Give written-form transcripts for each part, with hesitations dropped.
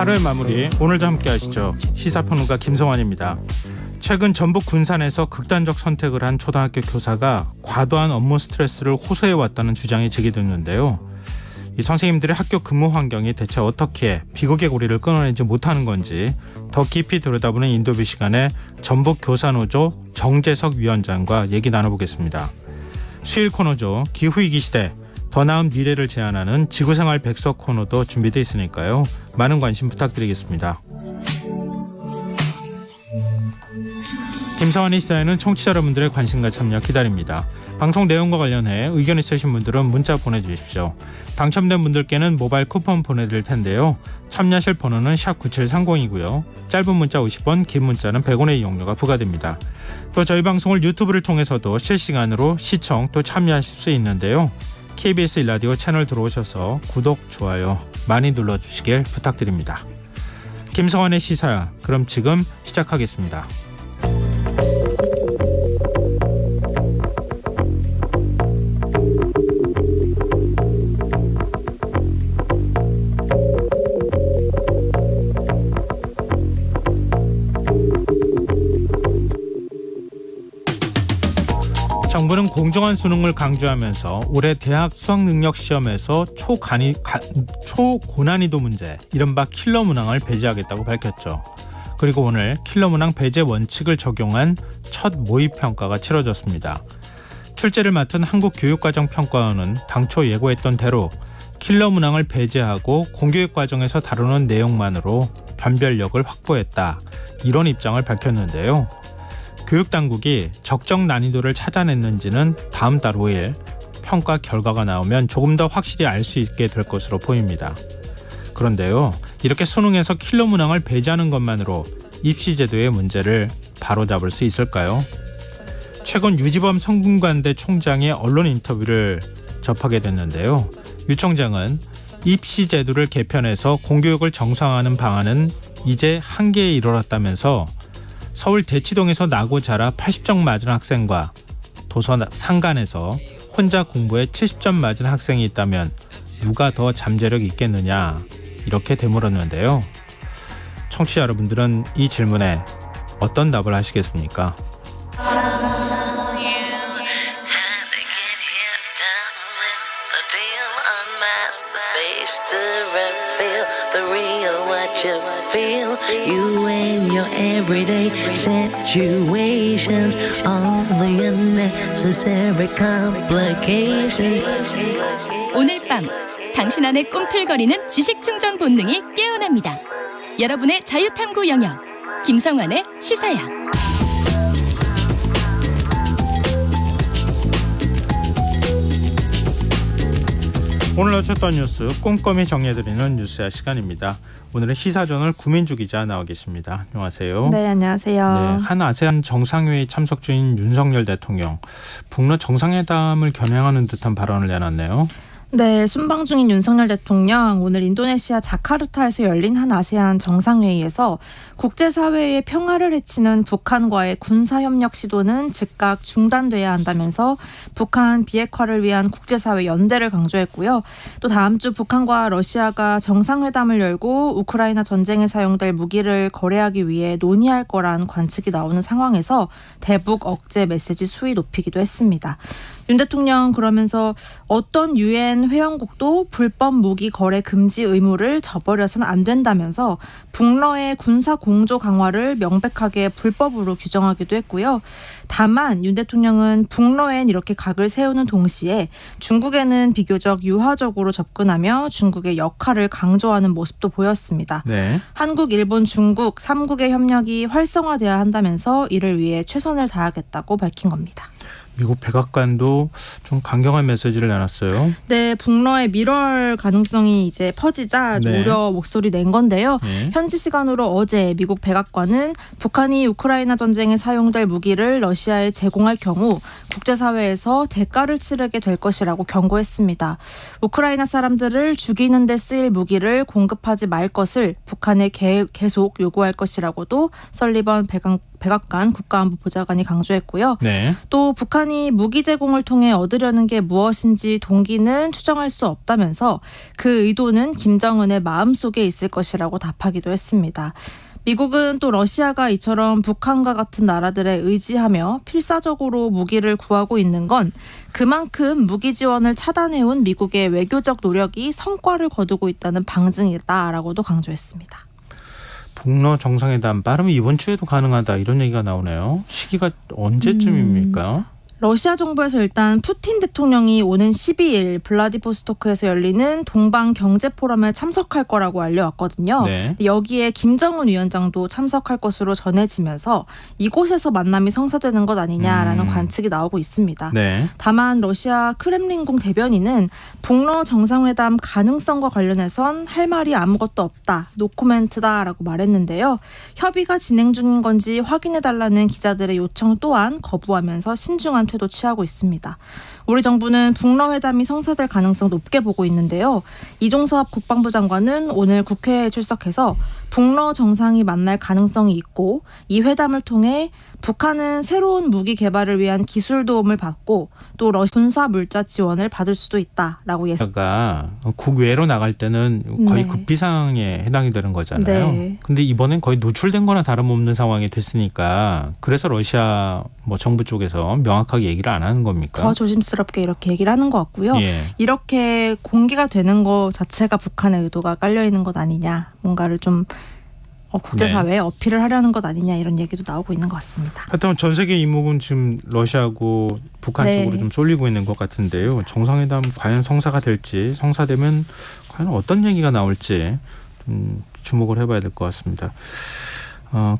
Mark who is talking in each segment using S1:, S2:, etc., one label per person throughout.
S1: 하루의 마무리 오늘도 함께 하시죠. 시사평론가 김성환입니다. 최근 전북 군산에서 극단적 선택을 한 초등학교 교사가 과도한 업무 스트레스를 호소해왔다는 주장이 제기됐는데요. 이 선생님들의 학교 근무 환경이 대체 어떻게 비극의 고리를 끊어내지 못하는 건지 더 깊이 들여다보는 인터뷰 시간에 전북 교사노조 정재석 위원장과 얘기 나눠보겠습니다. 수일 코너죠. 기후위기 시대 더 나은 미래를 제안하는 지구생활 백서 코너도 준비되어 있으니까요. 많은 관심 부탁드리겠습니다. 김성환의 시사에는 청취자 여러분들의 관심과 참여 기다립니다. 방송 내용과 관련해 의견 있으신 분들은 문자 보내주십시오. 당첨된 분들께는 모바일 쿠폰 보내드릴 텐데요. 참여하실 번호는 샵 9730이고요. 짧은 문자 50원, 긴 문자는 100원의 이용료가 부과됩니다. 또 저희 방송을 유튜브를 통해서도 실시간으로 시청 또 참여하실 수 있는데요. KBS 1라디오 채널 들어오셔서 구독, 좋아요 많이 눌러주시길 부탁드립니다. 김성환의 시사야, 그럼 지금 시작하겠습니다. 정부는 공정한 수능을 강조하면서 올해 대학 수학능력 시험에서 초고난이도 문제, 이른바 킬러 문항을 배제하겠다고 밝혔죠. 그리고 오늘 킬러 문항 배제 원칙을 적용한 첫 모의평가가 치러졌습니다. 출제를 맡은 한국교육과정평가원은 당초 예고했던 대로 킬러 문항을 배제하고 공교육 과정에서 다루는 내용만으로 변별력을 확보했다, 이런 입장을 밝혔는데요. 교육당국이 적정 난이도를 찾아냈는지는 다음 달 5일 평가 결과가 나오면 조금 더 확실히 알 수 있게 될 것으로 보입니다. 그런데요, 이렇게 수능에서 킬러 문항을 배제하는 것만으로 입시제도의 문제를 바로잡을 수 있을까요? 최근 유지범 성균관대 총장의 언론 인터뷰를 접하게 됐는데요. 유 총장은 입시제도를 개편해서 공교육을 정상화하는 방안은 이제 한계에 이르렀다면서 서울 대치동에서 나고 자라 80점 맞은 학생과 도서 상간에서 혼자 공부에 70점 맞은 학생이 있다면 누가 더 잠재력이 있겠느냐, 이렇게 되물었는데요. 청취자 여러분들은 이 질문에 어떤 답을 하시겠습니까?
S2: You and your everyday situations, all the unnecessary complications.
S3: 오늘 밤 당신 안에 꿈틀거리는 지식 충전 본능이 깨어납니다. 여러분의 자유탐구 영역 김성환의 시사야.
S1: 오늘 놓쳤던 뉴스 꼼꼼히 정리해드리는 뉴스야 시간입니다. 오늘은 시사저널 구민주 기자 나와 계십니다. 안녕하세요.
S4: 네, 안녕하세요.
S1: 네, 한 아세안 정상회의 참석 중인 윤석열 대통령, 북러 정상회담을 겨냥하는 듯한 발언을 내놨네요.
S4: 네, 순방 중인 윤석열 대통령 오늘 인도네시아 자카르타에서 열린 한 아세안 정상회의에서 국제사회의 평화를 해치는 북한과의 군사협력 시도는 즉각 중단돼야 한다면서 북한 비핵화를 위한 국제사회 연대를 강조했고요. 또 다음 주 북한과 러시아가 정상회담을 열고 우크라이나 전쟁에 사용될 무기를 거래하기 위해 논의할 거란 관측이 나오는 상황에서 대북 억제 메시지 수위 높이기도 했습니다. 윤 대통령 그러면서 어떤 유엔 회원국도 불법 무기 거래 금지 의무를 저버려서는 안 된다면서 북러의 군사 공조 강화를 명백하게 불법으로 규정하기도 했고요. 다만 윤 대통령은 북러엔 이렇게 각을 세우는 동시에 중국에는 비교적 유화적으로 접근하며 중국의 역할을 강조하는 모습도 보였습니다.
S1: 네.
S4: 한국, 일본, 중국 3국의 협력이 활성화돼야 한다면서 이를 위해 최선을 다하겠다고 밝힌 겁니다.
S1: 미국 백악관도 좀 강경한 메시지를 내놨어요.
S4: 네, 북러의 밀월 가능성이 이제 퍼지자 우려 목소리 낸 건데요. 현지 시간으로 어제 미국 백악관은 북한이 우크라이나 전쟁에 사용될 무기를 러시아에 제공할 경우 국제사회에서 대가를 치르게 될 것이라고 경고했습니다. 우크라이나 사람들을 죽이는 데 쓰일 무기를 공급하지 말 것을 북한에 계속 요구할 것이라고도 설리번 백악관 국가안보보좌관이 강조했고요.
S1: 네.
S4: 또 북한이 무기 제공을 통해 얻으려는 게 무엇인지 동기는 추정할 수 없다면서 그 의도는 김정은의 마음속에 있을 것이라고 답하기도 했습니다. 미국은 또 러시아가 이처럼 북한과 같은 나라들에 의지하며 필사적으로 무기를 구하고 있는 건 그만큼 무기 지원을 차단해온 미국의 외교적 노력이 성과를 거두고 있다는 방증이다라고도 강조했습니다.
S1: 북러 정상회담 빠르면 이번 주에도 가능하다 이런 얘기가 나오네요. 시기가 언제쯤입니까?
S4: 러시아 정부에서 일단 푸틴 대통령이 오는 12일 블라디보스토크에서 열리는 동방 경제 포럼에 참석할 거라고 알려왔거든요.
S1: 네.
S4: 여기에 김정은 위원장도 참석할 것으로 전해지면서 이곳에서 만남이 성사되는 것 아니냐라는 관측이 나오고 있습니다.
S1: 네.
S4: 다만 러시아 크렘린궁 대변인은 북러 정상회담 가능성과 관련해선 할 말이 아무것도 없다, 노코멘트다라고 말했는데요. 협의가 진행 중인 건지 확인해달라는 기자들의 요청 또한 거부하면서 신중한 태도 취하고 있습니다. 우리 정부는 북러 회담이 성사될 가능성 높게 보고 있는데요. 이종섭 국방부 장관은 오늘 국회에 출석해서 북러 정상이 만날 가능성이 있고 이 회담을 통해 북한은 새로운 무기 개발을 위한 기술 도움을 받고 또 러시아 군사 물자 지원을 받을 수도 있다라고
S1: 러시아가 국외로 나갈 때는 거의
S4: 네.
S1: 급비 상황에 해당이 되는 거잖아요.
S4: 네.
S1: 근데 이번엔 거의 노출된 거나 다름없는 상황이 됐으니까 그래서 러시아 정부 쪽에서 명확하게 얘기를 안 하는 겁니까?
S4: 더 조심스럽게 이렇게 얘기를 하는 것 같고요.
S1: 예.
S4: 이렇게 공개가 되는 것 자체가 북한의 의도가 깔려 있는 것 아니냐, 뭔가를 좀 국제사회에 어필을 하려는 것 아니냐 이런 얘기도 나오고 있는 것 같습니다.
S1: 하여튼 전 세계 이목은 지금 러시아하고 북한
S4: 네.
S1: 쪽으로 좀 쏠리고 있는 것 같은데요. 정상회담 과연 성사가 될지, 성사되면 과연 어떤 얘기가 나올지 좀 주목을 해봐야 될 것 같습니다.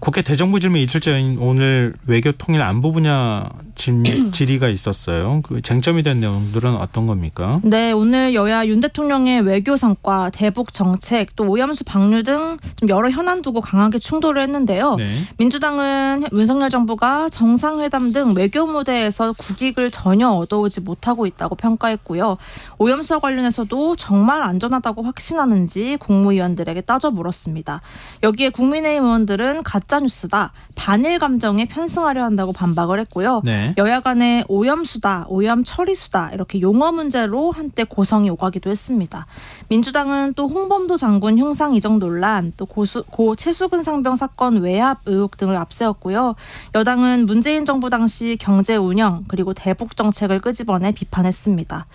S1: 국회 대정부질문 이틀째인 오늘 외교통일 안보 분야 질의가 있었어요. 그 쟁점이 된 내용들은 어떤 겁니까?
S4: 네, 오늘 여야 윤 대통령의 외교 성과, 대북 정책, 또 오염수 방류 등 좀 여러 현안 두고 강하게 충돌을 했는데요.
S1: 네.
S4: 민주당은 윤석열 정부가 정상회담 등 외교 무대에서 국익을 전혀 얻어오지 못하고 있다고 평가했고요. 오염수와 관련해서도 정말 안전하다고 확신하는지 국무위원들에게 따져 물었습니다. 여기에 국민의힘 의원들은 가짜뉴스다, 반일 감정에 편승하려 한다고 반박을 했고요.
S1: 네.
S4: 여야 간에 오염수다, 오염 처리수다 이렇게 용어 문제로 한때 고성이 오가기도 했습니다. 민주당은 또 홍범도 장군 흉상 이적 논란, 또 고 최수근 상병 사건 외압 의혹 등을 앞세웠고요. 여당은 문재인 정부 당시 경제 운영 그리고 대북 정책을 끄집어내 비판했습니다.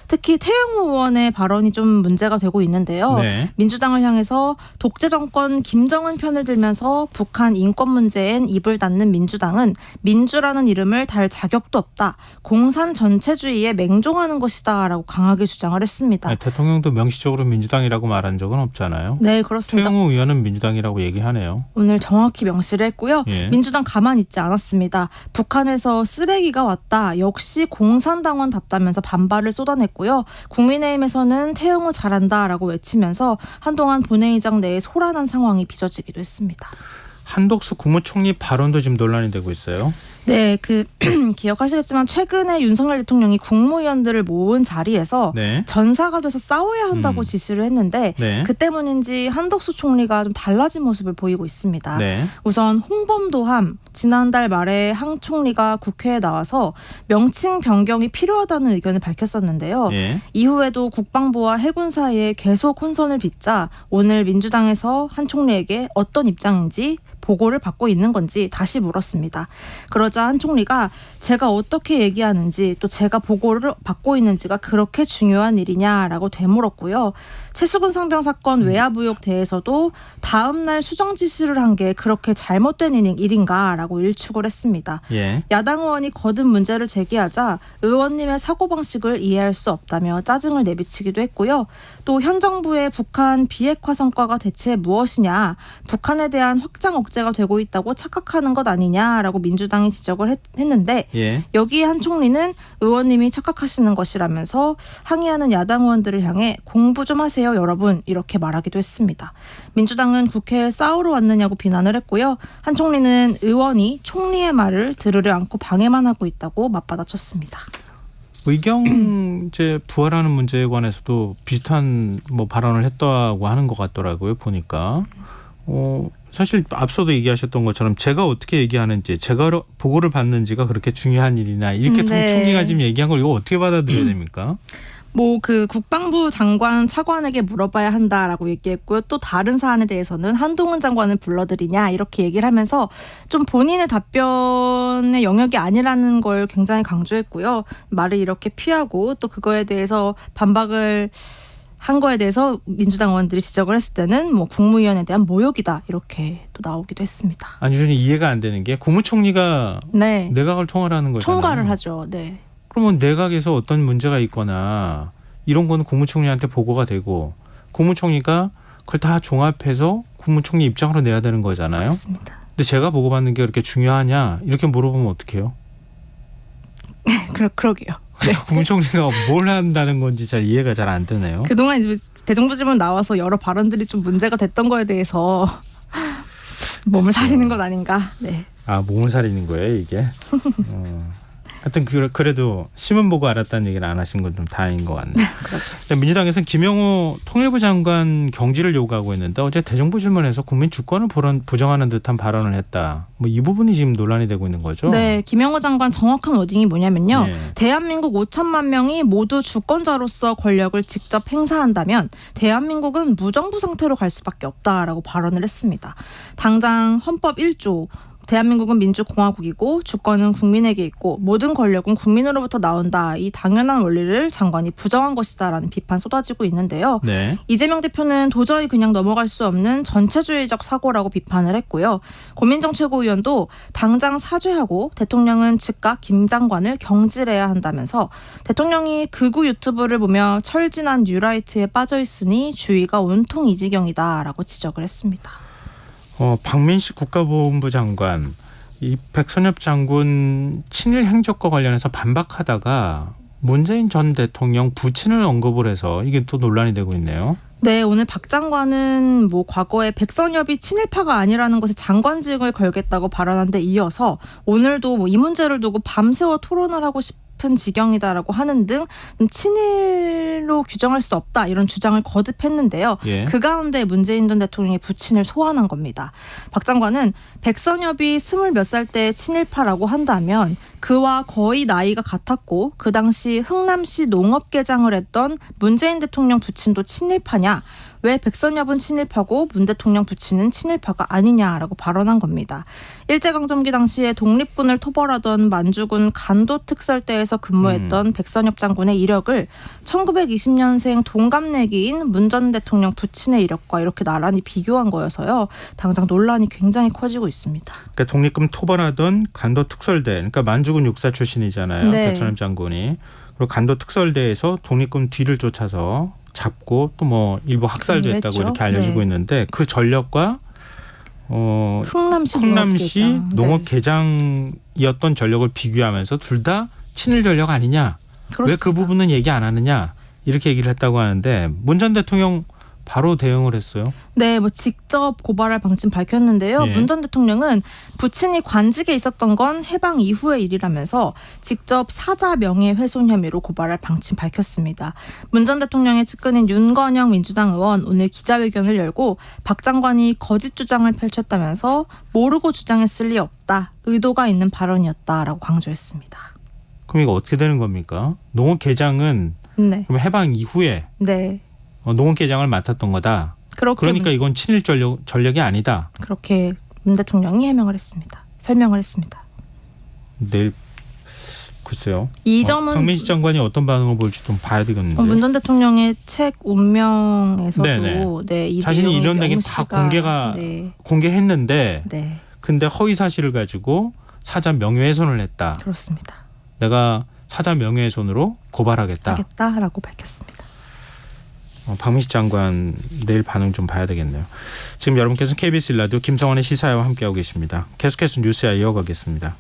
S4: 특히 태영호 의원의 발언이 좀 문제가 되고 있는데요.
S1: 네.
S4: 민주당을 향해서 독재 정권 김정은 편을 들면서 북한 인권 문제엔 입을 닫는 민주당은 민주라는 이름을 달 자격도 없다, 공산 전체주의에 맹종하는 것이다라고 강하게 주장을 했습니다.
S1: 아니, 대통령도 명시적으로 민주당이라고 말한 적은 없잖아요.
S4: 네, 그렇습니다.
S1: 최영우 의원은 민주당이라고 얘기하네요.
S4: 오늘 정확히 명시를 했고요.
S1: 예.
S4: 민주당 가만히 있지 않았습니다. 북한에서 쓰레기가 왔다, 역시 공산당원답다면서 반발을 쏟아냈고요. 국민의힘에서는 태영호 잘한다라고 외치면서 한동안 본회의장 내에 소란한 상황이 빚어지기도 했습니다.
S1: 한덕수 국무총리 발언도 지금 논란이 되고 있어요.
S4: 네, 기억하시겠지만 최근에 윤석열 대통령이 국무위원들을 모은 자리에서
S1: 네.
S4: 전사가 돼서 싸워야 한다고 지시를 했는데
S1: 네.
S4: 그 때문인지 한덕수 총리가 좀 달라진 모습을 보이고 있습니다.
S1: 네.
S4: 우선 홍범도함, 지난달 말에 황 총리가 국회에 나와서 명칭 변경이 필요하다는 의견을 밝혔었는데요.
S1: 예.
S4: 이후에도 국방부와 해군 사이에 계속 혼선을 빚자 오늘 민주당에서 한 총리에게 어떤 입장인지 보고를 받고 있는 건지 다시 물었습니다. 그러자 한 총리가 제가 어떻게 얘기하는지 또 제가 보고를 받고 있는지가 그렇게 중요한 일이냐라고 되물었고요. 최수근 상병 사건 외압 의혹 대해서도 다음 날 수정 지시를 한 게 그렇게 잘못된 일인가라고 일축을 했습니다.
S1: 예.
S4: 야당 의원이 거듭 문제를 제기하자 의원님의 사고방식을 이해할 수 없다며 짜증을 내비치기도 했고요. 또 현 정부의 북한 비핵화 성과가 대체 무엇이냐, 북한에 대한 확장 억제가 되고 있다고 착각하는 것 아니냐라고 민주당이 지적을 했는데
S1: 예.
S4: 여기에 한 총리는 의원님이 착각하시는 것이라면서 항의하는 야당 의원들을 향해 공부 좀 하세요 여러분, 이렇게 말하기도 했습니다. 민주당은 국회에 싸우러 왔느냐고 비난을 했고요. 한 총리는 의원이 총리의 말을 들으려 않고 방해만 하고 있다고 맞받아쳤습니다.
S1: 의경제 부활하는 문제에 관해서도 비슷한 발언을 했다고 하는 것 같더라고요. 보니까 사실 앞서도 얘기하셨던 것처럼 제가 어떻게 얘기하는지 제가 보고를 받는지가 그렇게 중요한 일이나 이렇게
S4: 네.
S1: 총리가 지금 얘기한 걸 이거 어떻게 받아들여야 됩니까?
S4: 뭐 그 국방부 장관 차관에게 물어봐야 한다라고 얘기했고요. 또 다른 사안에 대해서는 한동훈 장관을 불러들이냐 이렇게 얘기를 하면서 좀 본인의 답변의 영역이 아니라는 걸 굉장히 강조했고요. 말을 이렇게 피하고 또 그거에 대해서 반박을 한 거에 대해서 민주당 의원들이 지적을 했을 때는 뭐 국무위원에 대한 모욕이다 이렇게 또 나오기도 했습니다.
S1: 아니 저는 이해가 안 되는 게 국무총리가
S4: 네.
S1: 내각을 통할하는 거잖아요.
S4: 총괄을 하죠. 네.
S1: 그러면 내각에서 어떤 문제가 있거나 이런 거는 국무총리한테 보고가 되고 국무총리가 그걸 다 종합해서 국무총리 입장으로 내야 되는 거잖아요.
S4: 맞습니다.
S1: 근데 제가 보고받는 게 그렇게 중요하냐 이렇게 물어보면 어떡해요?
S4: 그러게요.
S1: 국무총리가 뭘 한다는 건지 잘 이해가 잘 안 되네요.
S4: 그동안 이제 대정부 질문 나와서 여러 발언들이 좀 문제가 됐던 거에 대해서 몸을 사리는 것 아닌가. 네.
S1: 아 몸을 사리는 거예요 이게. 하여튼 그래도 신문 보고 알았다는 얘기를 안 하신 건 좀 다행인 것 같네요. 민주당에서는 김영호 통일부 장관 경질을 요구하고 있는데 어제 대정부 질문에서 국민 주권을 부정하는 듯한 발언을 했다. 뭐 이 부분이 지금 논란이 되고 있는 거죠.
S4: 네, 김영호 장관 정확한 워딩이 뭐냐면요.
S1: 네.
S4: 대한민국 5천만 명이 모두 주권자로서 권력을 직접 행사한다면 대한민국은 무정부 상태로 갈 수밖에 없다라고 발언을 했습니다. 당장 헌법 1조 대한민국은 민주공화국이고 주권은 국민에게 있고 모든 권력은 국민으로부터 나온다. 이 당연한 원리를 장관이 부정한 것이다라는 비판 쏟아지고 있는데요.
S1: 네.
S4: 이재명 대표는 도저히 그냥 넘어갈 수 없는 전체주의적 사고라고 비판을 했고요. 고민정 최고위원도 당장 사죄하고 대통령은 즉각 김 장관을 경질해야 한다면서 대통령이 극우 유튜브를 보며 철진한 뉴라이트에 빠져있으니 주의가 온통 이 지경이다라고 지적을 했습니다.
S1: 박민식 국가보훈부 장관, 이 백선엽 장군 친일 행적과 관련해서 반박하다가 문재인 전 대통령 부친을 언급을 해서 이게 또 논란이 되고 있네요.
S4: 네, 오늘 박 장관은 뭐 과거에 백선엽이 친일파가 아니라는 것에 장관직을 걸겠다고 발언한 데 이어서 오늘도 뭐 이 문제를 두고 밤새워 토론을 하고 싶은 지경이다라고 하는 등 친일로 규정할 수 없다 이런 주장을 거듭했는데요.
S1: 예.
S4: 그 가운데 문재인 전 대통령의 부친을 소환한 겁니다. 박 장관은 백선엽이 20몇 살 때 친일파라고 한다면 그와 거의 나이가 같았고 그 당시 흥남시 농업개장을 했던 문재인 대통령 부친도 친일파냐? 왜 백선엽은 친일파고 문 대통령 부친은 친일파가 아니냐라고 발언한 겁니다. 일제강점기 당시에 독립군을 토벌하던 만주군 간도특설대에서 근무했던 백선엽 장군의 이력을 1920년생 동갑내기인 문 전 대통령 부친의 이력과 이렇게 나란히 비교한 거여서요. 당장 논란이 굉장히 커지고 있습니다.
S1: 그러니까 독립군 토벌하던 간도특설대, 그러니까 만주군 육사 출신이잖아요.
S4: 네.
S1: 백선엽 장군이. 그리고 간도특설대에서 독립군 뒤를 쫓아서 잡고 또 뭐 일부 학살도 했다고
S4: 했죠.
S1: 이렇게 알려지고
S4: 네.
S1: 있는데 그 전력과
S4: 흥남시
S1: 농업개장이었던 전력을 비교하면서 둘 다 친일 전력 아니냐? 왜 그 부분은 얘기 안 하느냐? 이렇게 얘기를 했다고 하는데 문 전 대통령 바로 대응을 했어요.
S4: 네, 뭐 직접 고발할 방침 밝혔는데요.
S1: 예.
S4: 문 전 대통령은 부친이 관직에 있었던 건 해방 이후의 일이라면서 직접 사자 명예훼손 혐의로 고발할 방침 밝혔습니다. 문 전 대통령의 측근인 윤건영 민주당 의원 오늘 기자회견을 열고 박 장관이 거짓 주장을 펼쳤다면서 모르고 주장했을 리 없다. 의도가 있는 발언이었다라고 강조했습니다.
S1: 그럼 이거 어떻게 되는 겁니까? 농업개장은
S4: 네.
S1: 그럼 해방 이후에
S4: 네.
S1: 농업개장을 맡았던 거다. 그러니까 이건 친일 전력이 아니다.
S4: 그렇게 문 대통령이 해명을 했습니다. 설명을 했습니다.
S1: 내일 글쎄요.
S4: 이 점은
S1: 박민식 장관이 어떤 반응을 보일지 좀 봐야 되겠는데.
S4: 문 전 대통령의 책 운명에서도
S1: 네네.
S4: 이
S1: 자신이 이런 내용 다
S4: 명시가
S1: 공개했는데
S4: 네,
S1: 근데 허위 사실을 가지고 사자 명예훼손을 했다.
S4: 그렇습니다.
S1: 내가 사자 명예훼손으로 고발하겠다.
S4: 하겠다라고 밝혔습니다.
S1: 박민식 장관 내일 반응 좀 봐야 되겠네요. 지금 여러분께서는 KBS 1라디오 김성환의 시사회와 함께하고 계십니다. 계속해서 뉴스야 이어가겠습니다.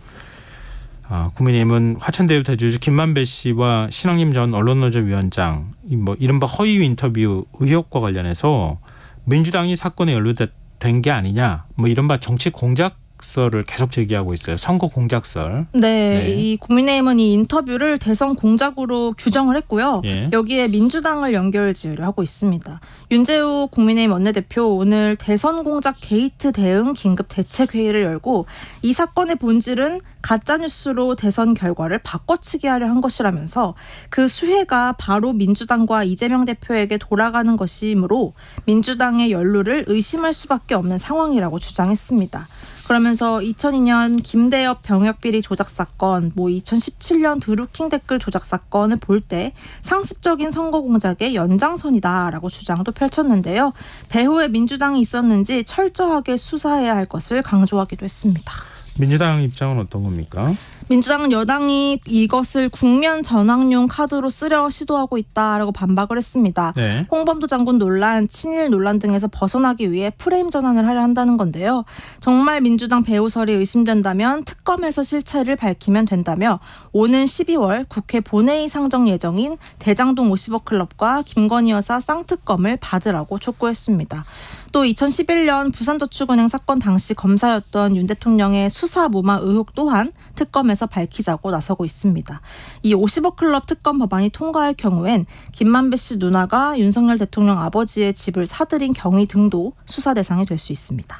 S1: 국민의힘은 화천대유 대주주 김만배 씨와 신학림 전 언론노조 위원장 이른바 허위 인터뷰 의혹과 관련해서 민주당이 사건에 연루된 게 아니냐 이른바 정치 공작 공작설을 계속 제기하고 있어요. 선거 공작설.
S4: 네,
S1: 네.
S4: 이 국민의힘은 이 인터뷰를 대선 공작으로 규정을 했고요.
S1: 예.
S4: 여기에 민주당을 연결지으려 하고 있습니다. 윤재호 국민의힘 원내대표 오늘 대선 공작 게이트 대응 긴급 대책회의를 열고 이 사건의 본질은 가짜뉴스로 대선 결과를 바꿔치기 하려 한 것이라면서 그 수혜가 바로 민주당과 이재명 대표에게 돌아가는 것이므로 민주당의 연루를 의심할 수밖에 없는 상황이라고 주장했습니다. 그러면서 2002년 김대엽 병역비리 조작 사건, 2017년 드루킹 댓글 조작 사건을 볼 때 상습적인 선거 공작의 연장선이다라고 주장도 펼쳤는데요. 배후에 민주당이 있었는지 철저하게 수사해야 할 것을 강조하기도 했습니다.
S1: 민주당 입장은 어떤 겁니까?
S4: 민주당은 여당이 이것을 국면 전환용 카드로 쓰려 시도하고 있다라고 반박을 했습니다.
S1: 네.
S4: 홍범도 장군 논란, 친일 논란 등에서 벗어나기 위해 프레임 전환을 하려 한다는 건데요. 정말 민주당 배후설이 의심된다면 특검에서 실체를 밝히면 된다며 오는 12월 국회 본회의 상정 예정인 대장동 50억 클럽과 김건희 여사 쌍특검을 받으라고 촉구했습니다. 또 2011년 부산저축은행 사건 당시 검사였던 윤 대통령의 수사 무마 의혹 또한 특검에서 밝히자고 나서고 있습니다. 이 50억 클럽 특검 법안이 통과할 경우엔 김만배 씨 누나가 윤석열 대통령 아버지의 집을 사들인 경위 등도 수사 대상이 될 수 있습니다.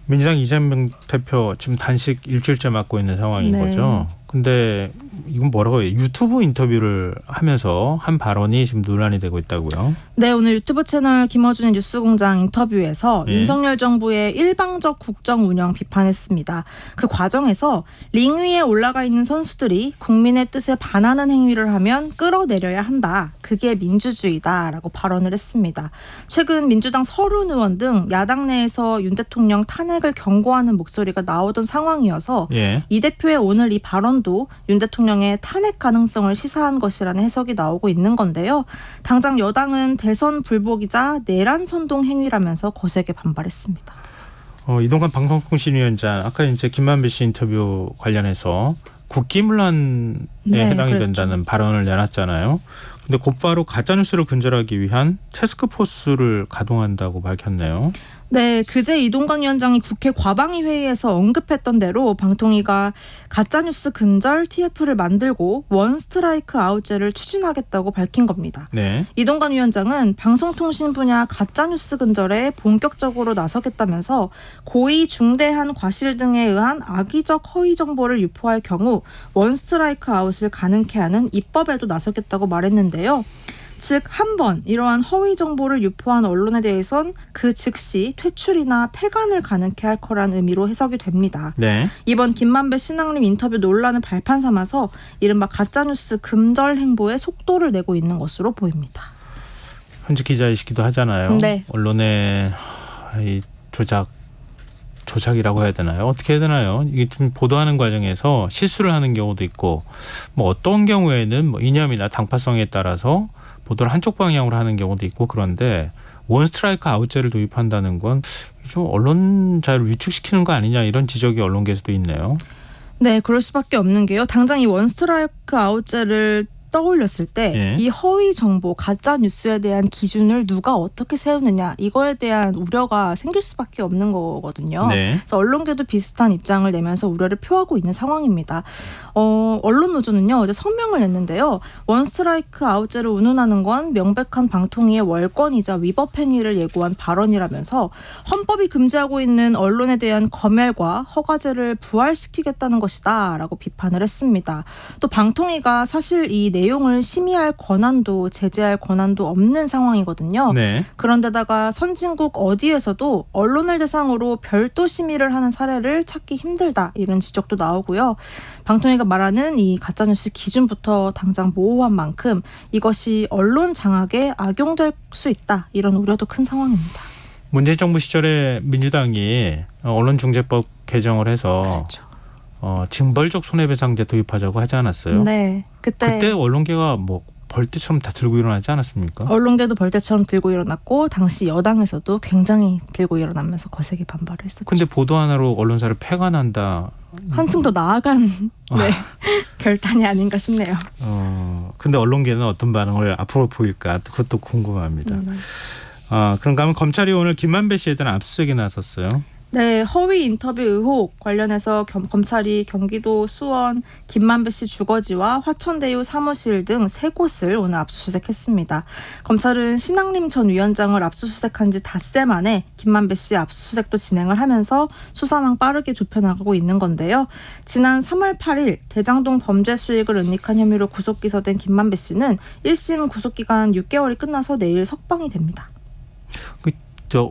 S1: 민주당 이재명 대표 지금 단식 일주일째 맡고 있는 상황인
S4: 네.
S1: 거죠. 근데 이건 뭐라고 해요? 유튜브 인터뷰를 하면서 한 발언이 지금 논란이 되고 있다고요?
S4: 네, 오늘 유튜브 채널 김어준의 뉴스공장 인터뷰에서
S1: 예.
S4: 윤석열 정부의 일방적 국정 운영 비판했습니다. 그 과정에서 링 위에 올라가 있는 선수들이 국민의 뜻에 반하는 행위를 하면 끌어내려야 한다. 그게 민주주의다라고 발언을 했습니다. 최근 민주당 서른 의원 등 야당 내에서 윤 대통령 탄핵을 경고하는 목소리가 나오던 상황이어서
S1: 예.
S4: 이 대표의 오늘 이 발언도 윤 대통령의 탄핵 가능성을 시사한 것이라는 해석이 나오고 있는 건데요. 당장 여당은 대선 불복이자 내란 선동 행위라면서 거세게 반발했습니다.
S1: 이동관 방송통신위원장 아까 이제 김만배 씨 인터뷰 관련해서 국기문란에
S4: 네,
S1: 해당이
S4: 그랬죠.
S1: 된다는 발언을 내놨잖아요. 근데 곧바로 가짜뉴스를 근절하기 위한 태스크포스를 가동한다고 밝혔네요.
S4: 네, 그제 이동관 위원장이 국회 과방위 회의에서 언급했던 대로 방통위가 가짜뉴스 근절 TF를 만들고 원 스트라이크 아웃제를 추진하겠다고 밝힌 겁니다.
S1: 네.
S4: 이동관 위원장은 방송통신 분야 가짜뉴스 근절에 본격적으로 나서겠다면서 고의 중대한 과실 등에 의한 악의적 허위 정보를 유포할 경우 원 스트라이크 아웃을 가능케 하는 입법에도 나서겠다고 말했는데요. 즉 한 번 이러한 허위 정보를 유포한 언론에 대해선 그 즉시 퇴출이나 폐간을 가능케 할 거란 의미로 해석이 됩니다.
S1: 네.
S4: 이번 김만배 신앙림 인터뷰 논란을 발판 삼아서 이른바 가짜뉴스 금절 행보에 속도를 내고 있는 것으로 보입니다.
S1: 현직 기자이시기도 하잖아요.
S4: 네.
S1: 언론의 이 조작이라고 해야 되나요? 어떻게 해야 되나요? 이게 좀 보도하는 과정에서 실수를 하는 경우도 있고, 어떤 경우에는 이념이나 당파성에 따라서 보도를 한쪽 방향으로 하는 경우도 있고 그런데 원 스트라이크 아웃제를 도입한다는 건 좀 언론 자유를 위축시키는 거 아니냐 이런 지적이 언론계에서도 있네요.
S4: 네, 그럴 수밖에 없는 게요. 당장 이 원 스트라이크 아웃제를 떠올렸을 때 이
S1: 예.
S4: 허위 정보, 가짜 뉴스에 대한 기준을 누가 어떻게 세우느냐 이거에 대한 우려가 생길 수밖에 없는 거거든요.
S1: 네.
S4: 그래서 언론계도 비슷한 입장을 내면서 우려를 표하고 있는 상황입니다. 언론노조는요 어제 성명을 냈는데요. 원 스트라이크 아웃제를 운운하는 건 명백한 방통위의 월권이자 위법 행위를 예고한 발언이라면서 헌법이 금지하고 있는 언론에 대한 검열과 허가제를 부활시키겠다는 것이다라고 비판을 했습니다. 또 방통위가 사실 이 내용을 심의할 권한도 제재할 권한도 없는 상황이거든요.
S1: 네.
S4: 그런데다가 선진국 어디에서도 언론을 대상으로 별도 심의를 하는 사례를 찾기 힘들다 이런 지적도 나오고요. 방통위가 말하는 이 가짜뉴스 기준부터 당장 모호한 만큼 이것이 언론 장악에 악용될 수 있다 이런 우려도 큰 상황입니다.
S1: 문재인 정부 시절에 민주당이 언론중재법 개정을 해서
S4: 그렇죠.
S1: 징벌적 손해배상제 도입하자고 하지 않았어요?
S4: 네, 그때
S1: 언론계가 벌떼처럼 다 들고 일어나지 않았습니까?
S4: 언론계도 벌떼처럼 들고 일어났고 당시 여당에서도 굉장히 들고 일어나면서 거세게 반발을 했었죠.
S1: 근데 보도 하나로 언론사를 폐간한다.
S4: 한층 더 나아간 결단이 아닌가 싶네요.
S1: 근데 언론계는 어떤 반응을 앞으로 보일까? 그것도 궁금합니다. 그런가 하면 검찰이 오늘 김만배 씨에 대한 압수수색에 나섰어요.
S4: 네, 허위 인터뷰 의혹 관련해서 검찰이 경기도 수원 김만배 씨 주거지와 화천대유 사무실 등 3곳을 오늘 압수수색했습니다. 검찰은 신앙림 전 위원장을 압수수색한 지 닷새 만에 김만배 씨 압수수색도 진행을 하면서 수사망 빠르게 좁혀나가고 있는 건데요. 지난 3월 8일 대장동 범죄 수익을 은닉한 혐의로 구속 기소된 김만배 씨는 1심 구속기간 6개월이 끝나서 내일 석방이 됩니다.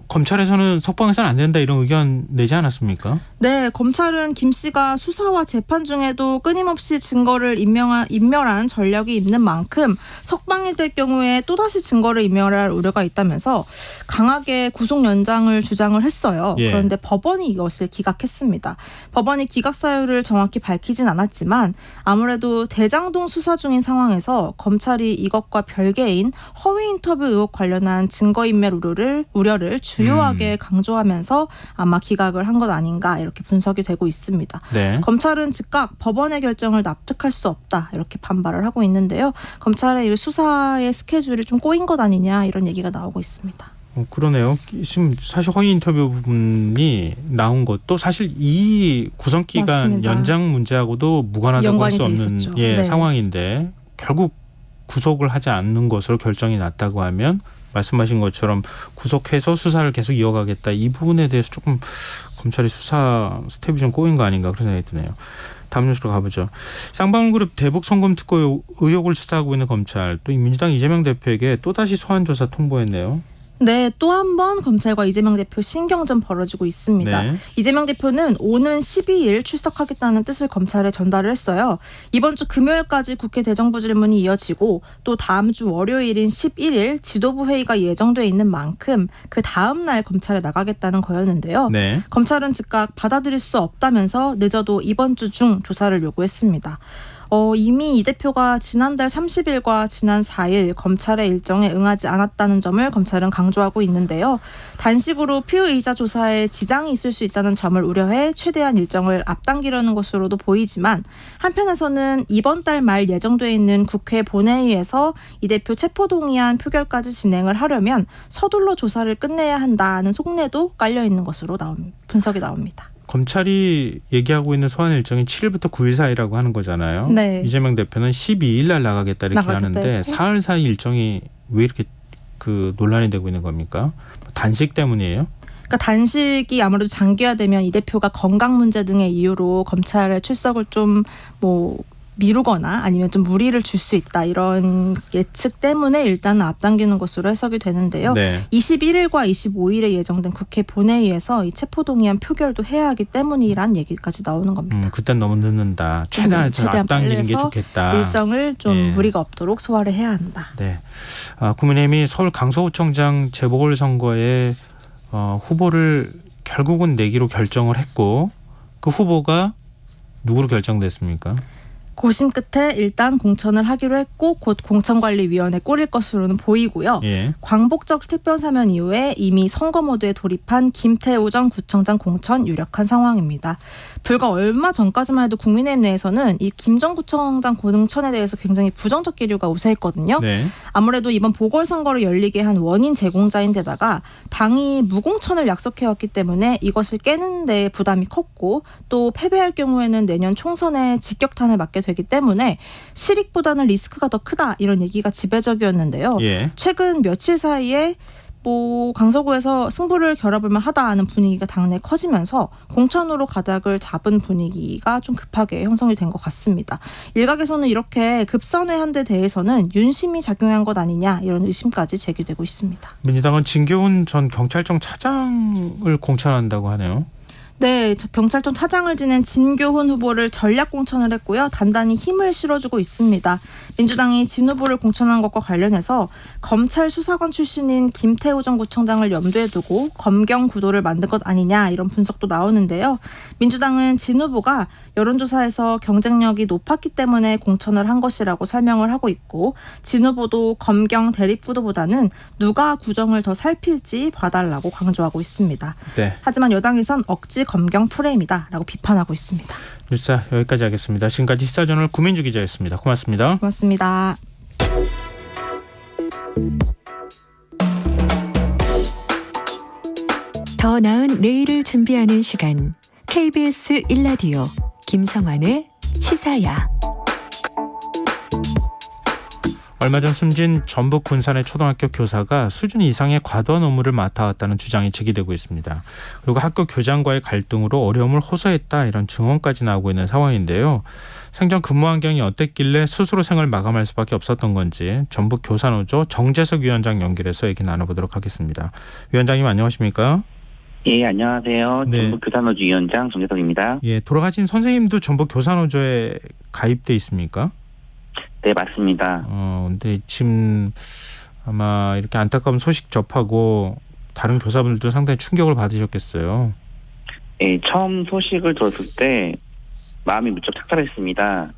S1: 검찰에서는 석방해서는 안 된다 이런 의견 내지 않았습니까?
S4: 네, 검찰은 김 씨가 수사와 재판 중에도 끊임없이 증거를 인멸한 전력이 있는 만큼 석방이 될 경우에 또다시 증거를 인멸할 우려가 있다면서 강하게 구속 연장을 주장을 했어요.
S1: 예.
S4: 그런데 법원이 이것을 기각했습니다. 법원이 기각 사유를 정확히 밝히진 않았지만 아무래도 대장동 수사 중인 상황에서 검찰이 이것과 별개인 허위 인터뷰 의혹 관련한 증거인멸 우려를 주요하게 강조하면서 아마 기각을 한 것 아닌가 이렇게 분석이 되고 있습니다.
S1: 네.
S4: 검찰은 즉각 법원의 결정을 납득할 수 없다 이렇게 반발을 하고 있는데요. 검찰의 이 수사의 스케줄이 좀 꼬인 것 아니냐 이런 얘기가 나오고 있습니다.
S1: 그러네요. 지금 사실 허위 인터뷰 부분이 나온 것도 사실 이 구성기간
S4: 맞습니다.
S1: 연장 문제하고도 무관하다고 할
S4: 연관이
S1: 수
S4: 돼
S1: 없는
S4: 있었죠. 네.
S1: 상황인데 결국 구속을 하지 않는 것으로 결정이 났다고 하면 말씀하신 것처럼 구속해서 수사를 계속 이어가겠다. 이 부분에 대해서 조금 검찰의 수사 스텝이 좀 꼬인 거 아닌가 그런 생각이 드네요. 다음 뉴스로 가보죠. 쌍방울그룹 대북 송금 특혜 의혹을 수사하고 있는 검찰 또 민주당 이재명 대표에게 또다시 소환조사 통보했네요.
S4: 네, 또 한 번 검찰과 이재명 대표 신경전 벌어지고 있습니다.
S1: 네.
S4: 이재명 대표는 오는 12일 출석하겠다는 뜻을 검찰에 전달을 했어요. 이번 주 금요일까지 국회 대정부 질문이 이어지고 또 다음 주 월요일인 11일 지도부 회의가 예정돼 있는 만큼 그 다음 날 검찰에 나가겠다는 거였는데요.
S1: 네.
S4: 검찰은 즉각 받아들일 수 없다면서 늦어도 이번 주 중 조사를 요구했습니다. 이미 이 대표가 지난달 30일과 지난 4일 검찰의 일정에 응하지 않았다는 점을 검찰은 강조하고 있는데요. 단식으로 피의자 조사에 지장이 있을 수 있다는 점을 우려해 최대한 일정을 앞당기려는 것으로도 보이지만 한편에서는 이번 달 말 예정돼 있는 국회 본회의에서 이 대표 체포동의안 표결까지 진행을 하려면 서둘러 조사를 끝내야 한다는 속내도 깔려 있는 것으로 분석이 나옵니다.
S1: 검찰이 얘기하고 있는 소환 일정이 7일부터 9일 사이라고 하는 거잖아요.
S4: 네.
S1: 이재명 대표는 12일 날 나가겠다 이렇게 하는데 사흘 사이 일정이 왜 이렇게 논란이 되고 있는 겁니까? 단식 때문이에요?
S4: 그러니까 단식이 아무래도 장기화되면 이 대표가 건강 문제 등의 이유로 검찰의 출석을 좀 미루거나 아니면 좀 무리를 줄 수 있다 이런 예측 때문에 일단은 앞당기는 것으로 해석이 되는데요.
S1: 네.
S4: 21일과 25일에 예정된 국회 본회의에서 이 체포동의안 표결도 해야 하기 때문이란 얘기까지 나오는 겁니다.
S1: 그땐 너무 늦는다. 최대한 앞당기는
S4: 빨리
S1: 게
S4: 해서
S1: 좋겠다.
S4: 일정을 좀
S1: 예.
S4: 무리가 없도록 소화를 해야 한다.
S1: 네. 국민의힘이 서울 강서구청장 재보궐선거에 후보를 결국은 내기로 결정을 했고 그 후보가 누구로 결정됐습니까?
S4: 고심 끝에 일단 공천을 하기로 했고 곧 공천관리위원회 꾸릴 것으로는 보이고요.
S1: 예.
S4: 광복절 특별사면 이후에 이미 선거 모드에 돌입한 김태우 전 구청장 공천 유력한 상황입니다. 불과 얼마 전까지만 해도 국민의힘 내에서는 이 김 전 구청장 공천에 대해서 굉장히 부정적 기류가 우세했거든요.
S1: 네.
S4: 아무래도 이번 보궐선거를 열리게 한 원인 제공자인데다가 당이 무공천을 약속해왔기 때문에 이것을 깨는 데 부담이 컸고 또 패배할 경우에는 내년 총선에 직격탄을 맞게 되기 때문에 실익보다는 리스크가 더 크다 이런 얘기가 지배적이었는데요.
S1: 예.
S4: 최근 며칠 사이에 강서구에서 승부를 겨뤄볼 만하다 하는 분위기가 당내에 커지면서 공천으로 가닥을 잡은 분위기가 좀 급하게 형성이 된 것 같습니다. 일각에서는 이렇게 급선회한 데 대해서는 윤심이 작용한 것 아니냐 이런 의심까지 제기되고 있습니다.
S1: 민주당은 진교훈 전 경찰청 차장을 공천한다고 하네요.
S4: 네, 경찰청 차장을 지낸 진교훈 후보를 전략 공천을 했고요. 단단히 힘을 실어주고 있습니다. 민주당이 진 후보를 공천한 것과 관련해서 검찰 수사관 출신인 김태우 전 구청장을 염두에 두고 검경 구도를 만든 것 아니냐 이런 분석도 나오는데요. 민주당은 진 후보가 여론조사에서 경쟁력이 높았기 때문에 공천을 한 것이라고 설명을 하고 있고 진 후보도 검경 대립구도보다는 누가 구정을 더 살필지 봐달라고 강조하고 있습니다.
S1: 네.
S4: 하지만 여당에선 억지 검경 프레임이다라고 비판하고 있습니다.
S1: 뉴스 여기까지 하겠습니다. 지금까지 시사저널 구민주 기자였습니다. 고맙습니다.
S4: 고맙습니다.
S5: 더 나은 내일을 준비하는 시간 KBS 1라디오 김성환의 시사야.
S1: 얼마 전 숨진 전북 군산의 초등학교 교사가 수준 이상의 과도한 업무를 맡아왔다는 주장이 제기되고 있습니다. 그리고 학교 교장과의 갈등으로 어려움을 호소했다 이런 증언까지 나오고 있는 상황인데요. 생전 근무 환경이 어땠길래 스스로 생을 마감할 수밖에 없었던 건지 전북 교사노조 정재석 위원장 연결해서 얘기 나눠보도록 하겠습니다. 위원장님 안녕하십니까?
S6: 예, 안녕하세요.
S1: 네.
S6: 전북 교사노조 위원장 정재석입니다.
S1: 예, 돌아가신 선생님도 전북 교사노조에 가입돼 있습니까?
S6: 네, 맞습니다.
S1: 근데 지금 아마 이렇게 안타까운 소식 접하고 다른 교사분들도 상당히 충격을 받으셨겠어요.
S6: 예, 처음 소식을 들었을 때 마음이 무척 착잡했습니다.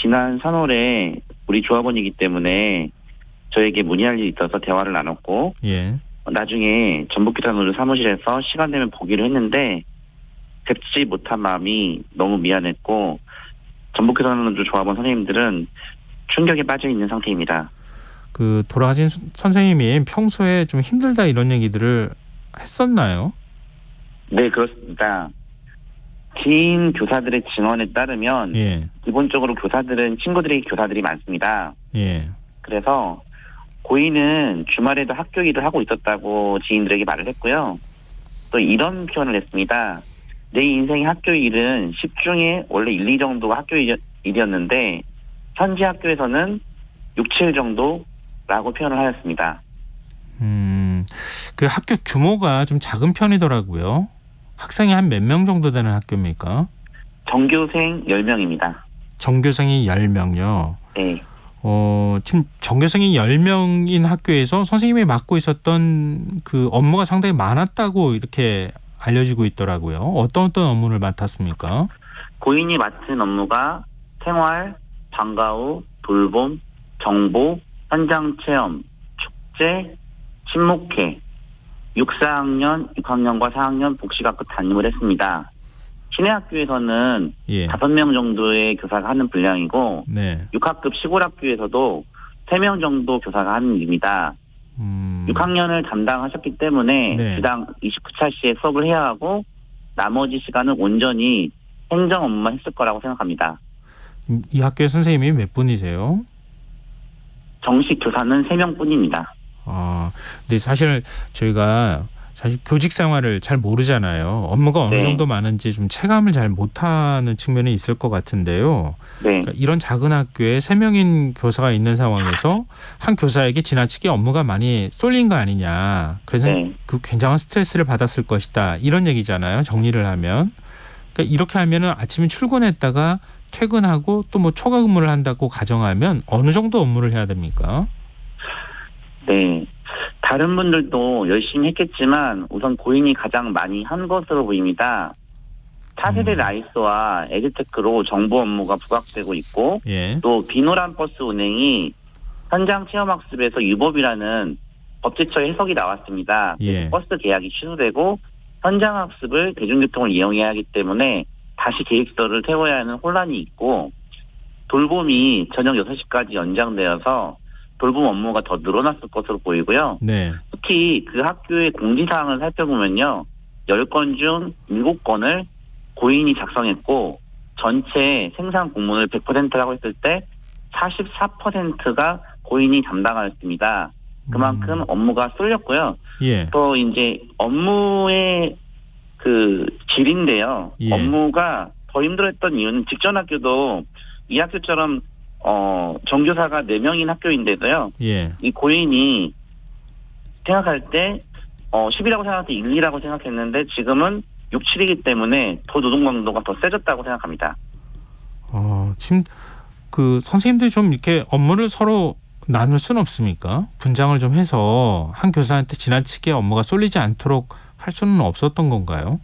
S6: 지난 3월에 우리 조합원이기 때문에 저에게 문의할 일이 있어서 대화를 나눴고,
S1: 예.
S6: 나중에 전북교사노조 사무실에서 시간 되면 보기로 했는데 뵙지 못한 마음이 너무 미안했고, 전북교사노조 조합원 선생님들은 충격에 빠져 있는 상태입니다.
S1: 그 돌아가신 선생님이 평소에 좀 힘들다 이런 얘기들을 했었나요?
S6: 네, 그렇습니다. 지인 교사들의 증언에 따르면
S1: 예.
S6: 기본적으로 친구들이 교사들이 많습니다.
S1: 예.
S6: 그래서 고인은 주말에도 학교 일을 하고 있었다고 지인들에게 말을 했고요. 또 이런 표현을 했습니다. 내 인생의 학교 일은 10중에 원래 1, 2 정도가 학교 일이었는데 현지 학교에서는 6, 7 정도라고 표현을 하였습니다.
S1: 그 학교 규모가 좀 작은 편이더라고요. 학생이 한 몇 명 정도 되는 학교입니까?
S6: 전교생 10명입니다.
S1: 전교생이 10명요.
S6: 네.
S1: 지금 전교생이 10명인 학교에서 선생님이 맡고 있었던 그 업무가 상당히 많았다고 이렇게 알려지고 있더라고요. 어떤 업무를 맡았습니까?
S6: 고인이 맡은 업무가 생활, 방과 후, 돌봄, 정보, 현장 체험, 축제, 친목회, 6학년 4학년과 4학년 복식학급 담임을 했습니다. 시내 학교에서는
S1: 예.
S6: 5명 정도의 교사가 하는 분량이고,
S1: 네.
S6: 6학급 시골 학교에서도 3명 정도 교사가 하는 일입니다. 6학년을 담당하셨기 때문에
S1: 네.
S6: 주당 29차시에 수업을 해야 하고 나머지 시간은 온전히 행정 업무만 했을 거라고 생각합니다.
S1: 이 학교의 선생님이 몇 분이세요?
S6: 정식 교사는 3명뿐입니다.
S1: 근데 사실 저희가 교직 생활을 잘 모르잖아요. 업무가 어느
S6: 네.
S1: 정도 많은지 좀 체감을 잘 못하는 측면이 있을 것 같은데요.
S6: 네.
S1: 그러니까 이런 작은 학교에 3명인 교사가 있는 상황에서 한 교사에게 지나치게 업무가 많이 쏠린 거 아니냐. 그래서
S6: 네.
S1: 그 굉장한 스트레스를 받았을 것이다. 이런 얘기잖아요. 정리를 하면. 그러니까 이렇게 하면은 아침에 출근했다가 퇴근하고 또 뭐 초과 근무를 한다고 가정하면 어느 정도 업무를 해야 됩니까?
S6: 네. 다른 분들도 열심히 했겠지만 우선 고인이 가장 많이 한 것으로 보입니다. 차세대 라이스와 에듀테크로 정보 업무가 부각되고 있고,
S1: 예.
S6: 또 비노란 버스 운행이 현장 체험학습에서 유법이라는 법제처의 해석이 나왔습니다.
S1: 예.
S6: 버스 계약이 취소되고 현장 학습을 대중교통을 이용해야 하기 때문에 다시 계획서를 세워야 하는 혼란이 있고, 돌봄이 저녁 6시까지 연장되어서 돌봄 업무가 더 늘어났을 것으로 보이고요.
S1: 네.
S6: 특히 그 학교의 공지사항을 살펴보면요. 10건 중 7건을 고인이 작성했고, 전체 생산 공문을 100%라고 했을 때 44%가 고인이 담당하였습니다. 그만큼 업무가 쏠렸고요.
S1: 예.
S6: 또 이제 업무의 그 질인데요.
S1: 예.
S6: 업무가 더 힘들었던 이유는 직전 학교도 이 학교처럼 전교사가 4명인 학교인데도요.
S1: 예.
S6: 이 고인이 생각할 때 10이라고 생각할 때 1, 2라고 생각했는데 지금은 6, 7이기 때문에 더 노동 강도가 더 세졌다고 생각합니다.
S1: 지금 그 선생님들이 좀 이렇게 업무를 서로 나눌 수는 없습니까? 분장을 좀 해서 한 교사한테 지나치게 업무가 쏠리지 않도록 할 수는 없었던 건가요?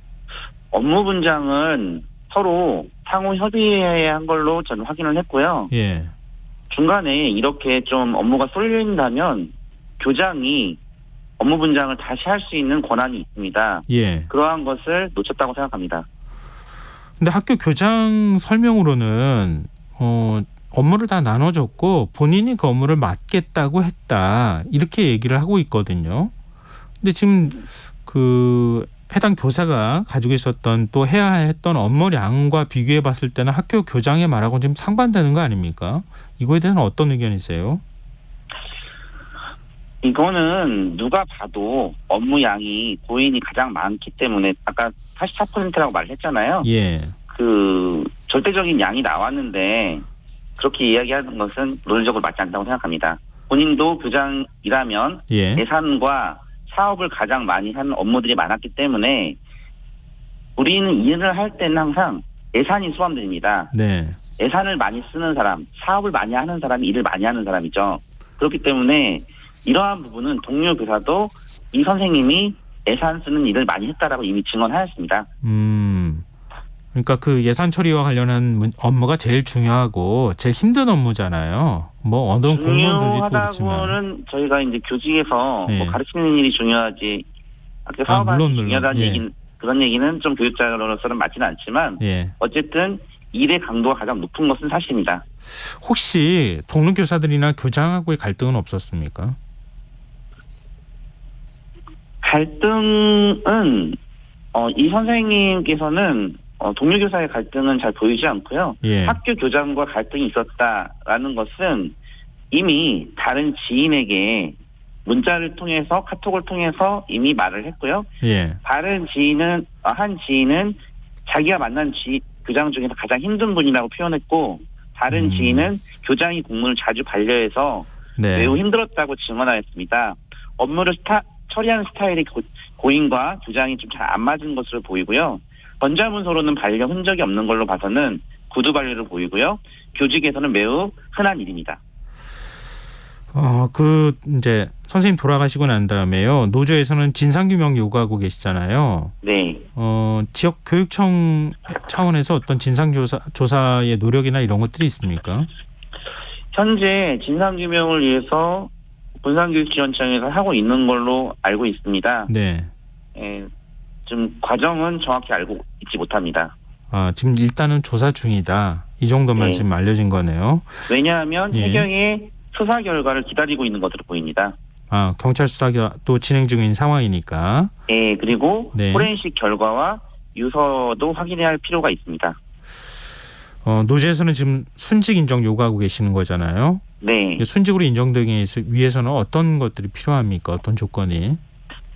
S6: 업무 분장은 서로 상호 협의해야 한 걸로 저는 확인을 했고요.
S1: 예.
S6: 중간에 이렇게 좀 업무가 쏠린다면 교장이 업무 분장을 다시 할 수 있는 권한이 있습니다.
S1: 예.
S6: 그러한 것을 놓쳤다고 생각합니다.
S1: 근데 학교 교장 설명으로는 업무를 다 나눠줬고 본인이 그 업무를 맡겠다고 했다. 이렇게 얘기를 하고 있거든요. 근데 지금 그 해당 교사가 가지고 있었던 또 해야 했던 업무량과 비교해 봤을 때는 학교 교장의 말하고 좀 상반되는 거 아닙니까? 이거에 대해서는 어떤 의견이세요?
S6: 이거는 누가 봐도 업무량이 고인이 가장 많기 때문에 아까 84%라고 말했잖아요.
S1: 예.
S6: 그 절대적인 양이 나왔는데 그렇게 이야기하는 것은 논리적으로 맞지 않다고 생각합니다. 본인도 교장이라면
S1: 예.
S6: 예산과 사업을 가장 많이 하는 업무들이 많았기 때문에 우리는 일을 할 때는 항상 예산이 수반됩니다.
S1: 네.
S6: 예산을 많이 쓰는 사람, 사업을 많이 하는 사람이 일을 많이 하는 사람이죠. 그렇기 때문에 이러한 부분은 동료 교사도 이 선생님이 예산 쓰는 일을 많이 했다라고 이미 증언하였습니다.
S1: 그러니까 그 예산 처리와 관련한 업무가 제일 중요하고 제일 힘든 업무잖아요. 뭐 어떤 공무원들이 또 그렇지만.
S6: 중요하다고는 저희가 이제 교직에서
S1: 예.
S6: 뭐 가르치는 일이 중요하지 학교 사업하는 일이 중요하다는
S1: 예.
S6: 얘기는 그런 얘기는 좀 교육자로서는 맞지는 않지만
S1: 예.
S6: 어쨌든 일의 강도가 가장 높은 것은 사실입니다.
S1: 혹시 동료 교사들이나 교장하고의 갈등은 없었습니까?
S6: 갈등은 이 선생님께서는 동료 교사의 갈등은 잘 보이지 않고요.
S1: 예.
S6: 학교 교장과 갈등이 있었다라는 것은 이미 다른 지인에게 문자를 통해서 카톡을 통해서 이미 말을 했고요.
S1: 예.
S6: 다른 지인은 한 지인은 자기가 만난 교장 중에서 가장 힘든 분이라고 표현했고 다른 지인은 교장이 공문을 자주 반려해서
S1: 네.
S6: 매우 힘들었다고 증언하였습니다. 업무를 처리하는 스타일이 고인과 교장이 좀 잘 안 맞은 것으로 보이고요. 전자문서로는 반려 흔적이 없는 걸로 봐서는 구두 반려를 보이고요. 교직에서는 매우 흔한 일입니다.
S1: 이제 선생님 돌아가시고 난 다음에요. 노조에서는 진상규명 요구하고 계시잖아요.
S6: 네.
S1: 지역 교육청 차원에서 어떤 진상조사의 노력이나 이런 것들이 있습니까?
S6: 현재 진상규명을 위해서 분산교육지원청에서 하고 있는 걸로 알고 있습니다.
S1: 네.
S6: 좀 과정은 정확히 알고 있지 못합니다.
S1: 지금 일단은 조사 중이다. 이 정도만
S6: 네.
S1: 지금 알려진 거네요.
S6: 왜냐하면
S1: 예.
S6: 해경의 수사 결과를 기다리고 있는 것으로 보입니다.
S1: 경찰 수사가 또 진행 중인 상황이니까.
S6: 네, 그리고
S1: 네.
S6: 포렌식 결과와 유서도 확인해야 할 필요가 있습니다.
S1: 노조에서는 지금 순직 인정 요구하고 계시는 거잖아요.
S6: 네.
S1: 순직으로 인정되기 위해서는 어떤 것들이 필요합니까? 어떤 조건이?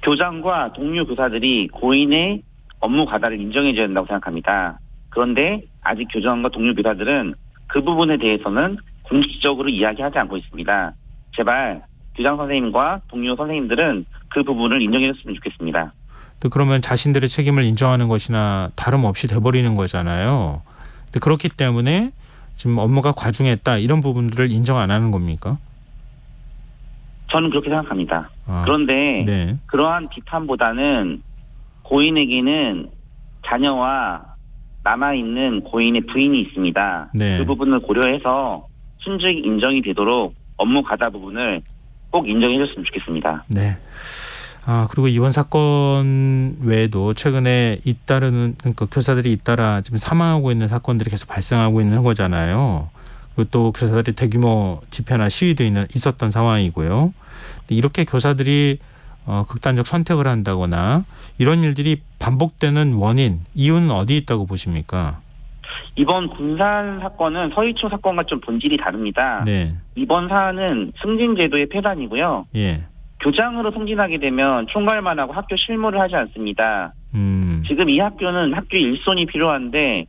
S6: 교장과 동료 교사들이 고인의 업무 과다를 인정해줘야 된다고 생각합니다. 그런데 아직 교장과 동료 교사들은 그 부분에 대해서는 공식적으로 이야기하지 않고 있습니다. 제발 교장 선생님과 동료 선생님들은 그 부분을 인정해줬으면 좋겠습니다.
S1: 또 그러면 자신들의 책임을 인정하는 것이나 다름없이 돼버리는 거잖아요. 근데 그렇기 때문에 지금 업무가 과중했다 이런 부분들을 인정 안 하는 겁니까?
S6: 저는 그렇게 생각합니다. 그런데
S1: 네.
S6: 그러한 비판보다는 고인에게는 자녀와 남아있는 고인의 부인이 있습니다.
S1: 네.
S6: 그 부분을 고려해서 순직 인정이 되도록 업무 과다 부분을 꼭 인정해 줬으면 좋겠습니다.
S1: 네. 그리고 이번 사건 외에도 최근에 그러니까 교사들이 잇따라 지금 사망하고 있는 사건들이 계속 발생하고 있는 거잖아요. 그리고 또 교사들이 대규모 집회나 시위도 있었던 상황이고요. 이렇게 교사들이 극단적 선택을 한다거나 이런 일들이 반복되는 원인, 이유는 어디 있다고 보십니까?
S6: 이번 군산 사건은 서희초 사건과 좀 본질이 다릅니다.
S1: 네.
S6: 이번 사안은 승진제도의 폐단이고요.
S1: 예.
S6: 교장으로 승진하게 되면 총괄만 하고 학교 실무를 하지 않습니다. 지금 이 학교는 학교 일손이 필요한데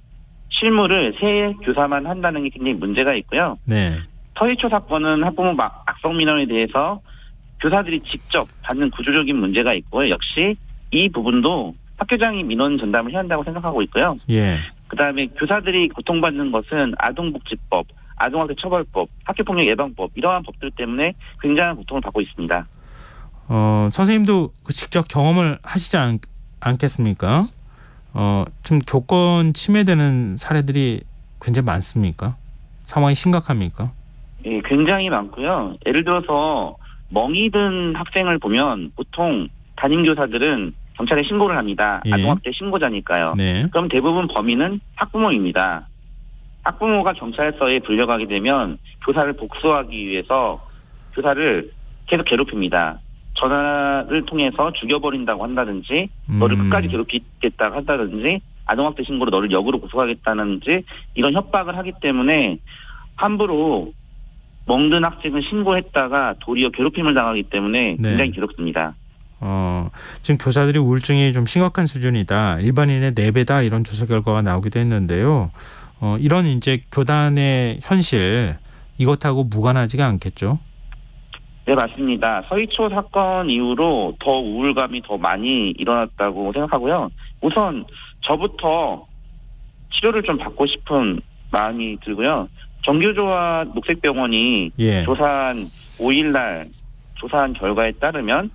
S6: 실무를 세 교사만 한다는 게 굉장히 문제가 있고요.
S1: 네.
S6: 서희초 사건은 학부모 악성 민원에 대해서 교사들이 직접 받는 구조적인 문제가 있고요. 역시 이 부분도 학교장이 민원 전담을 해야 한다고 생각하고 있고요.
S1: 예.
S6: 그다음에 교사들이 고통받는 것은 아동복지법, 아동학대 처벌법, 학교폭력 예방법 이러한 법들 때문에 굉장한 고통을 받고 있습니다.
S1: 선생님도 직접 경험을 하시지 않겠습니까? 좀 교권 침해되는 사례들이 굉장히 많습니까? 상황이 심각합니까?
S6: 예, 굉장히 많고요. 예를 들어서 멍이 든 학생을 보면 보통 담임교사들은 경찰에 신고를 합니다.
S1: 예.
S6: 아동학대 신고자니까요.
S1: 네.
S6: 그럼 대부분 범인은 학부모입니다. 학부모가 경찰서에 불려가게 되면 교사를 복수하기 위해서 교사를 계속 괴롭힙니다. 전화를 통해서 죽여버린다고 한다든지 너를 끝까지 괴롭히겠다고 한다든지 아동학대 신고로 너를 역으로 구속하겠다는지 이런 협박을 하기 때문에 함부로 멍든 학생을 신고했다가 도리어 괴롭힘을 당하기 때문에
S1: 네.
S6: 굉장히 괴롭습니다.
S1: 지금 교사들이 우울증이 좀 심각한 수준이다. 일반인의 4배다 이런 조사 결과가 나오기도 했는데요. 이런 이제 교단의 현실 이것하고 무관하지가 않겠죠?
S6: 네, 맞습니다. 서희초 사건 이후로 더 우울감이 더 많이 일어났다고 생각하고요. 우선 저부터 치료를 좀 받고 싶은 마음이 들고요. 정규조와 녹색병원이
S1: 예.
S6: 조사한 5일날 조사한 결과에 따르면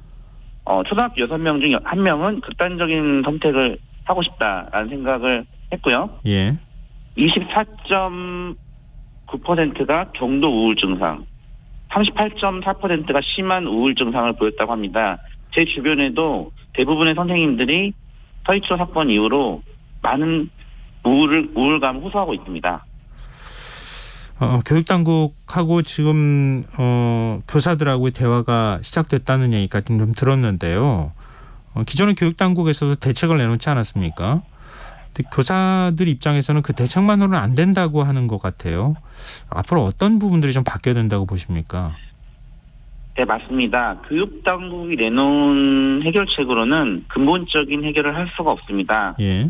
S6: 초등학교 6명 중 1명은 극단적인 선택을 하고 싶다라는 생각을 했고요.
S1: 예.
S6: 24.9%가 경도 우울 증상, 38.4%가 심한 우울 증상을 보였다고 합니다. 제 주변에도 대부분의 선생님들이 서희초 사건 이후로 많은 우울감을 호소하고 있습니다.
S1: 교육당국하고 지금 교사들하고의 대화가 시작됐다는 얘기가 좀 들었는데요. 기존의 교육당국에서도 대책을 내놓지 않았습니까? 근데 교사들 입장에서는 그 대책만으로는 안 된다고 하는 것 같아요. 앞으로 어떤 부분들이 좀 바뀌어야 된다고 보십니까?
S6: 네, 맞습니다. 교육당국이 내놓은 해결책으로는 근본적인 해결을 할 수가 없습니다.
S1: 예.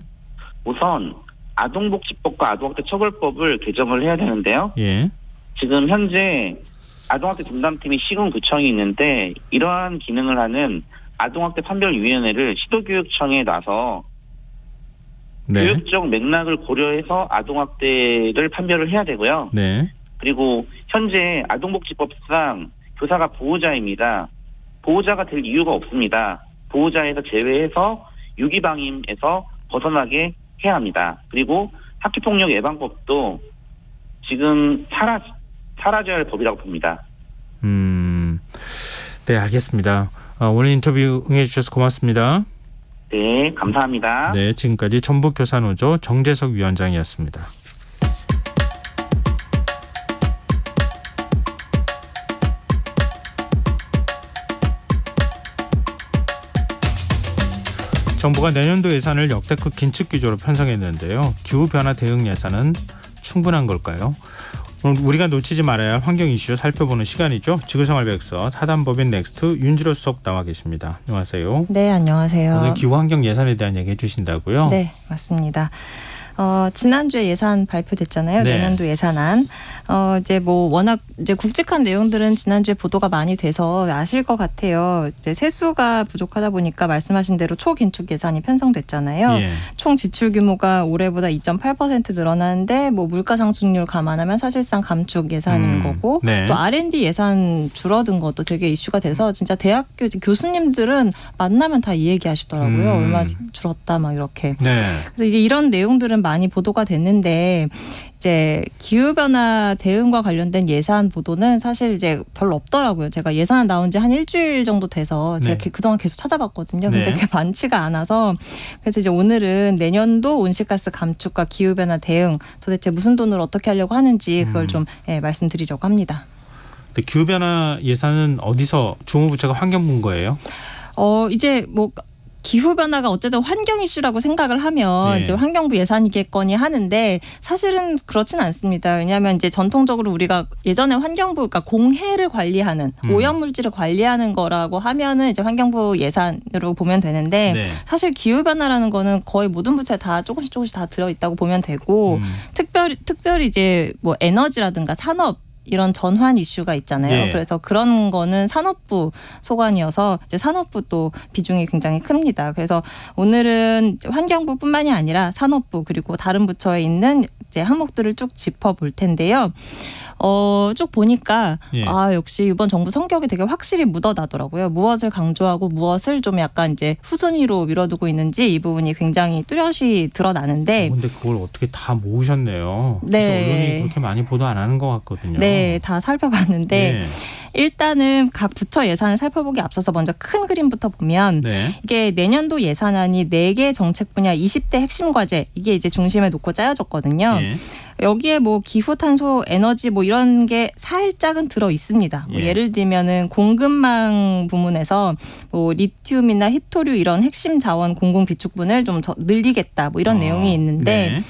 S6: 우선 아동복지법과 아동학대 처벌법을 개정을 해야 되는데요.
S1: 예.
S6: 지금 현재 아동학대 전담팀이 시군구청이 있는데 이러한 기능을 하는 아동학대 판별위원회를 시도교육청에 놔서
S1: 네.
S6: 교육적 맥락을 고려해서 아동학대를 판별을 해야 되고요.
S1: 네.
S6: 그리고 현재 아동복지법상 교사가 보호자입니다. 보호자가 될 이유가 없습니다. 보호자에서 제외해서 유기방임에서 벗어나게 해야 합니다. 그리고 학교폭력 예방법도 지금 사라져야 할 법이라고 봅니다.
S1: 네, 알겠습니다. 오늘 인터뷰 응해주셔서 고맙습니다.
S6: 네, 감사합니다.
S1: 네, 지금까지 전북교사노조 정재석 위원장이었습니다. 정부가 내년도 예산을 역대급 긴축 기조로 편성했는데요. 기후변화 대응 예산은 충분한 걸까요? 오늘 우리가 놓치지 말아야 할 환경 이슈 살펴보는 시간이죠. 지구생활백서 사단법인 넥스트 윤지로 수석 나와 계십니다. 안녕하세요.
S7: 네, 안녕하세요.
S1: 오늘 기후환경 예산에 대한 얘기 해주신다고요?
S7: 네, 맞습니다. 지난주에 예산 발표됐잖아요.
S1: 네.
S7: 내년도 예산안. 이제 뭐 워낙 이제 굵직한 내용들은 지난주에 보도가 많이 돼서 아실 것 같아요. 이제 세수가 부족하다 보니까 말씀하신 대로 초긴축 예산이 편성됐잖아요.
S1: 예.
S7: 총 지출 규모가 올해보다 2.8% 늘어나는데 뭐 물가 상승률 감안하면 사실상 감축 예산인 거고
S1: 네.
S7: 또 R&D 예산 줄어든 것도 되게 이슈가 돼서 진짜 대학교 교수님들은 만나면 다 이 얘기 하시더라고요. 얼마 줄었다 막 이렇게.
S1: 네.
S7: 그래서 이제 이런 내용들은 많이 보도가 됐는데 이제 기후변화 대응과 관련된 예산 보도는 사실 이제 별로 없더라고요. 제가 예산 나온 지 한 일주일 정도 돼서 제가
S1: 네.
S7: 그동안 계속 찾아봤거든요. 근데
S1: 네.
S7: 그게 많지가 않아서 그래서 이제 오늘은 내년도 온실가스 감축과 기후변화 대응 도대체 무슨 돈으로 어떻게 하려고 하는지 그걸 좀 말씀드리려고 합니다.
S1: 근데 기후변화 예산은 어디서 주무부처가 환경부인 거예요?
S7: 이제 뭐 기후변화가 어쨌든 환경 이슈라고 생각을 하면
S1: 네.
S7: 이제 환경부 예산이겠거니 하는데 사실은 그렇진 않습니다. 왜냐하면 이제 전통적으로 우리가 예전에 환경부, 그러니까 공해를 관리하는 오염물질을 관리하는 거라고 하면은 이제 환경부 예산으로 보면 되는데
S1: 네.
S7: 사실 기후변화라는 거는 거의 모든 부처에 다 조금씩 다 들어있다고 보면 되고 특별히 이제 뭐 에너지라든가 산업 이런 전환 이슈가 있잖아요.
S1: 예.
S7: 그래서 그런 거는 산업부 소관이어서 이제 산업부 또 비중이 굉장히 큽니다. 그래서 오늘은 환경부뿐만이 아니라 산업부 그리고 다른 부처에 있는 이제 항목들을 쭉 짚어볼 텐데요. 쭉 보니까
S1: 예.
S7: 역시 이번 정부 성격이 되게 확실히 묻어나더라고요. 무엇을 강조하고 무엇을 좀 약간 이제 후순위로 밀어두고 있는지 이 부분이 굉장히 뚜렷이 드러나는데.
S1: 근데 그걸 어떻게 다 모으셨네요.
S7: 네.
S1: 그래서 언론이 그렇게 많이 보도 안 하는 것 같거든요.
S7: 네, 다 살펴봤는데
S1: 네.
S7: 일단은 각 부처 예산을 살펴보기 앞서서 먼저 큰 그림부터 보면
S1: 네.
S7: 이게 내년도 예산안이 4개 정책 분야 20대 핵심 과제 이게 이제 중심에 놓고 짜여졌거든요.
S1: 예.
S7: 여기에 뭐 기후, 탄소, 에너지 뭐 이런 게 살짝은 들어 있습니다. 뭐
S1: 예.
S7: 예를 들면은 공급망 부문에서 뭐 리튬이나 히토류 이런 핵심 자원 공공 비축분을 좀 더 늘리겠다 뭐 이런 내용이 있는데
S1: 네.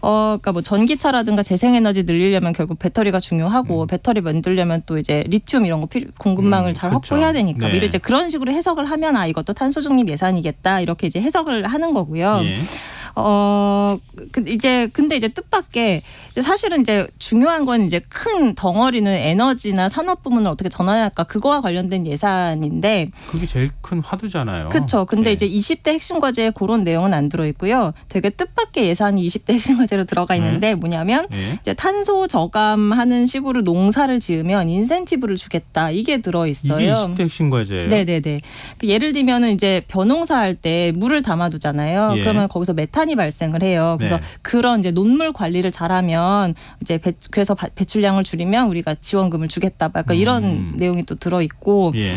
S7: 그러니까 뭐 전기차라든가 재생에너지 늘리려면 결국 배터리가 중요하고 배터리 만들려면 또 이제 리튬 이런 거 공급망을 잘
S1: 그렇죠.
S7: 확보해야 되니까
S1: 네.
S7: 미리 이제 그런 식으로 해석을 하면 이것도 탄소 중립 예산이겠다 이렇게 이제 해석을 하는 거고요.
S1: 예.
S7: 근데 이제 뜻밖의 이제 사실은 이제 중요한 건 이제 큰 덩어리는 에너지나 산업 부문을 어떻게 전환할까 그거와 관련된 예산인데
S1: 그게 제일 큰 화두잖아요.
S7: 그렇죠. 근데
S1: 예.
S7: 이제 20대 핵심 과제에 그런 내용은 안 들어 있고요. 되게 뜻밖의 예산이 20대 핵심 과제로 들어가 있는데 뭐냐면
S1: 예.
S7: 이제 탄소 저감하는 식으로 농사를 지으면 인센티브를 주겠다. 이게 들어 있어요.
S1: 이게 20대 핵심 과제예요.
S7: 네네네. 예를 들면은 이제 벼농사 할 때 물을 담아두잖아요.
S1: 예.
S7: 그러면 거기서 메탄이 발생을 해요. 그래서
S1: 네.
S7: 그런 이제 논물 관리를 잘하면 이제 그래서 배출량을 줄이면 우리가 지원금을 주겠다. 약간 이런 내용이 또 들어 있고.
S1: 예.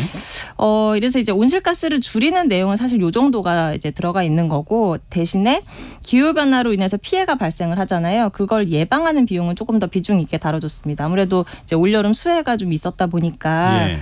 S7: 이래서 이제 온실가스를 줄이는 내용은 사실 요 정도가 이제 들어가 있는 거고 대신에 기후 변화로 인해서 피해가 발생을 하잖아요. 그걸 예방하는 비용은 조금 더 비중 있게 다뤄줬습니다. 아무래도 이제 올여름 수해가 좀 있었다 보니까
S1: 예.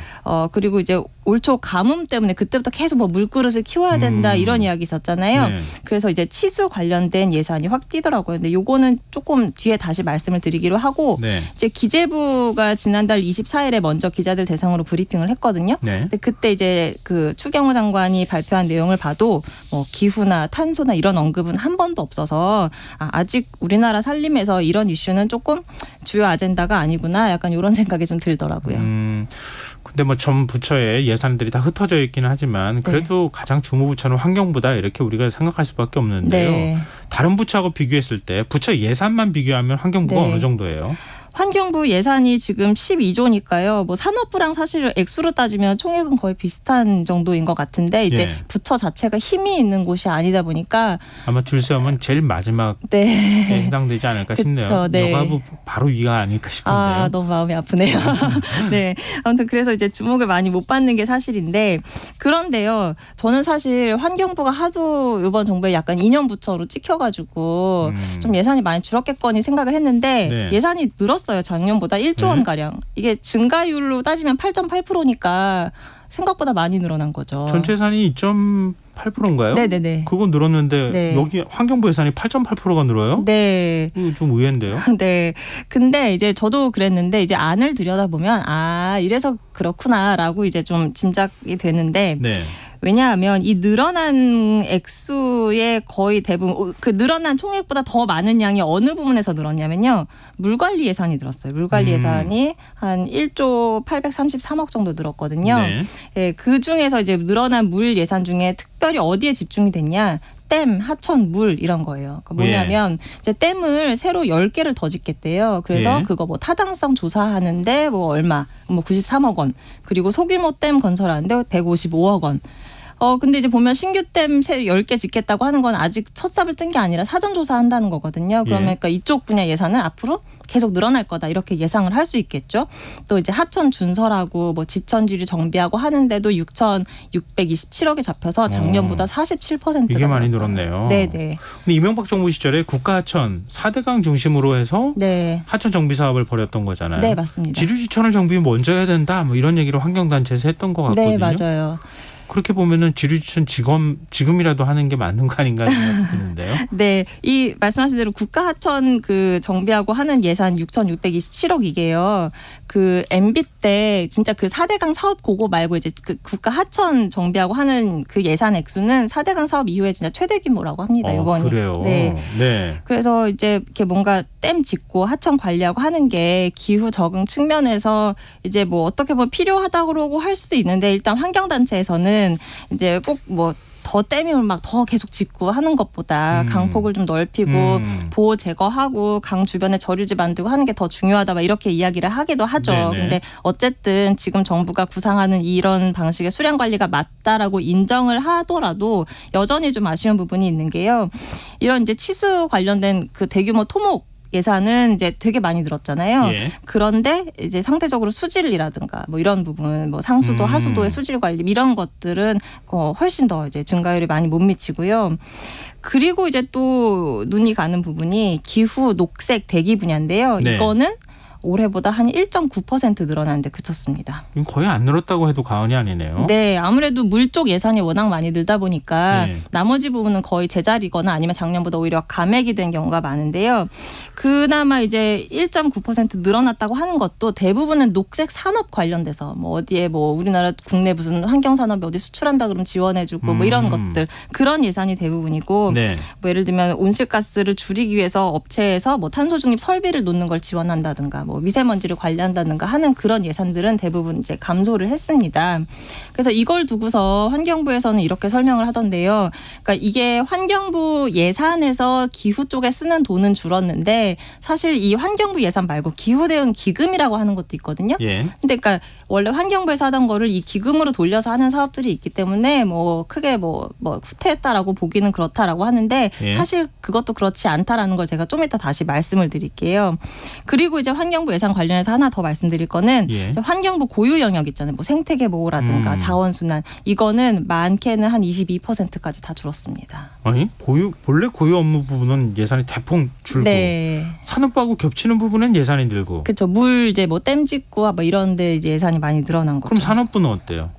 S7: 그리고 이제 올초 가뭄 때문에 그때부터 계속 뭐 물그릇을 키워야 된다 이런 이야기 있었잖아요.
S1: 네.
S7: 그래서 이제 치수 관련된 예산이 확 뛰더라고요. 근데 요거는 조금 뒤에 다시 말씀을 드리기로 하고
S1: 네.
S7: 이제 기재부가 지난달 24일에 먼저 기자들 대상으로 브리핑을 했거든요.
S1: 네.
S7: 근데 그때 이제 그 추경호 장관이 발표한 내용을 봐도 뭐 기후나 탄소나 이런 언급은 한 번도 없어서 아직 우리나라 살림에서 이런 이슈는 조금 주요 아젠다가 아니구나 약간 이런 생각이 좀 들더라고요.
S1: 근데 뭐 전 부처에 예산들이 다 흩어져 있기는 하지만 그래도 가장 주무부처는 환경부다 이렇게 우리가 생각할 수밖에 없는데요.
S7: 네.
S1: 다른 부처하고 비교했을 때 부처 예산만 비교하면 환경부가
S7: 네.
S1: 어느 정도예요?
S7: 환경부 예산이 지금 12조니까요. 뭐 산업부랑 사실 액수로 따지면 총액은 거의 비슷한 정도인 것 같은데 이제
S1: 예.
S7: 부처 자체가 힘이 있는 곳이 아니다 보니까
S1: 아마 줄 세우면 제일 마지막에
S7: 네.
S1: 해당되지 않을까
S7: 그쵸,
S1: 싶네요.
S7: 네.
S1: 여가부 바로 위가 아닐까 싶은데요.
S7: 너무 마음이 아프네요. 네. 아무튼 그래서 이제 주목을 많이 못 받는 게 사실인데 그런데요. 저는 사실 환경부가 하도 이번 정부에 약간 이념 부처로 찍혀가지고 좀 예산이 많이 줄었겠거니 생각을 했는데
S1: 네.
S7: 예산이 늘었어요. 작년보다 1조 원 가량. 이게 증가율로 따지면 8.8%니까 생각보다 많이 늘어난 거죠.
S1: 전체 예산이 2.8%인가요?
S7: 네네네.
S1: 그건 늘었는데
S7: 네.
S1: 여기 환경부 예산이 8.8%가 늘어요?
S7: 네.
S1: 이거 좀 의외인데요.
S7: 네. 근데 이제 저도 그랬는데 이제 안을 들여다보면 이래서 그렇구나라고 이제 좀 짐작이 되는데
S1: 네.
S7: 왜냐하면 이 늘어난 액수의 거의 대부분 그 늘어난 총액보다 더 많은 양이 어느 부분에서 늘었냐면요. 물관리 예산이 늘었어요. 물관리 예산이 한 1조 833억 정도 늘었거든요.
S1: 네.
S7: 예, 그 중에서 이제 늘어난 물 예산 중에 특별히 어디에 집중이 됐냐? 댐, 하천, 물 이런 거예요. 그러니까 뭐냐면 이제 댐을 새로 10개를 더 짓겠대요. 그래서
S1: 예.
S7: 그거 뭐 타당성 조사하는데 뭐 얼마, 뭐 93억 원. 그리고 소규모 댐 건설하는데 155억 원. 근데 이제 보면 신규 댐 10개 짓겠다고 하는 건 아직 첫 삽을 뜬 게 아니라 사전 조사한다는 거거든요. 그러면
S1: 예.
S7: 그러니까 이쪽 분야 예산은 앞으로 계속 늘어날 거다 이렇게 예상을 할 수 있겠죠. 또 이제 하천 준설하고 뭐 지천지류 정비하고 하는데도 6,627억이 잡혀서 작년보다 47%가
S1: 이게 많이
S7: 늘었어요.
S1: 늘었네요.
S7: 네네.
S1: 근데 이명박 정부 시절에 국가하천 4대강 중심으로 해서
S7: 네.
S1: 하천 정비 사업을 벌였던 거잖아요.
S7: 네, 맞습니다.
S1: 지류지천을 정비 먼저 해야 된다 뭐 이런 얘기를 환경단체에서 했던 것 같거든요.
S7: 네, 맞아요.
S1: 그렇게 보면은 지류지천 지금이라도 하는 게 맞는 거 아닌가 생각이 드는데요.
S7: 네, 이 말씀하신 대로 국가하천 그 정비하고 하는 예산 6,627억 이게요. 그 MB 때 진짜 그 4대강 사업 고고 말고 이제 그 국가하천 정비하고 하는 그 예산 액수는 4대강 사업 이후에 진짜 최대 규모라고 합니다. 이번이.
S1: 그래요.
S7: 네.
S1: 네.
S7: 그래서 이제 이렇게 뭔가 댐 짓고 하천 관리하고 하는 게 기후 적응 측면에서 이제 뭐 어떻게 보면 필요하다고 할 수도 있는데 일단 환경단체에서는 이제 꼭 뭐 더 댐을 막 더 계속 짓고 하는 것보다 강폭을 좀 넓히고 보호 제거하고 강 주변에 저류지 만들고 하는 게 더 중요하다 막 이렇게 이야기를 하기도 하죠.
S1: 네네.
S7: 근데 어쨌든 지금 정부가 구상하는 이런 방식의 수량 관리가 맞다라고 인정을 하더라도 여전히 좀 아쉬운 부분이 있는 게요. 이런 이제 치수 관련된 그 대규모 토목 예산은 이제 되게 많이 늘었잖아요.
S1: 예.
S7: 그런데 이제 상대적으로 수질이라든가 뭐 이런 부분, 뭐 상수도, 하수도의 수질 관리 이런 것들은 훨씬 더 이제 증가율이 많이 못 미치고요. 그리고 이제 또 눈이 가는 부분이 기후, 녹색, 대기 분야인데요.
S1: 네.
S7: 이거는 올해보다 한 1.9% 늘어나는데 그쳤습니다.
S1: 이건 거의 안 늘었다고 해도 과언이 아니네요.
S7: 네, 아무래도 물 쪽 예산이 워낙 많이 늘다 보니까
S1: 네.
S7: 나머지 부분은 거의 제자리거나 아니면 작년보다 오히려 감액이 된 경우가 많은데요. 그나마 이제 1.9% 늘어났다고 하는 것도 대부분은 녹색 산업 관련돼서 뭐 어디에 뭐 우리나라 국내 무슨 환경 산업에 어디 수출한다 그러면 지원해주고 뭐 이런 것들 그런 예산이 대부분이고
S1: 네.
S7: 뭐 예를 들면 온실가스를 줄이기 위해서 업체에서 뭐 탄소 중립 설비를 놓는 걸 지원한다든가 뭐 미세먼지를 관리한다든가 하는 그런 예산들은 대부분 이제 감소를 했습니다. 그래서 이걸 두고서 환경부에서는 이렇게 설명을 하던데요. 그러니까 이게 환경부 예산에서 기후 쪽에 쓰는 돈은 줄었는데 사실 이 환경부 예산 말고 기후 대응 기금이라고 하는 것도 있거든요.
S1: 예.
S7: 근데 그러니까 원래 환경부에서 하던 거를 이 기금으로 돌려서 하는 사업들이 있기 때문에 뭐 크게 뭐 후퇴했다라고 보기는 그렇다라고 하는데
S1: 예.
S7: 사실 그것도 그렇지 않다라는 걸 제가 좀 이따 다시 말씀을 드릴게요. 그리고 이제 환경부 예산 관련해서 하나 더 말씀드릴 거는
S1: 예.
S7: 이제 환경부 고유 영역 있잖아요. 뭐 생태계 보호라든가 자원순환 이거는 많게는 한 22%까지 다 줄었습니다.
S1: 아니 본래 고유 업무 부분은 예산이 대폭 줄고
S7: 네.
S1: 산업하고 겹치는 부분은 예산이 늘고.
S7: 그렇죠. 물 이제 뭐 댐 짓고 뭐 이런데 이제 예산이 많이 늘어난 거죠.
S1: 그럼 산업부는 어때요?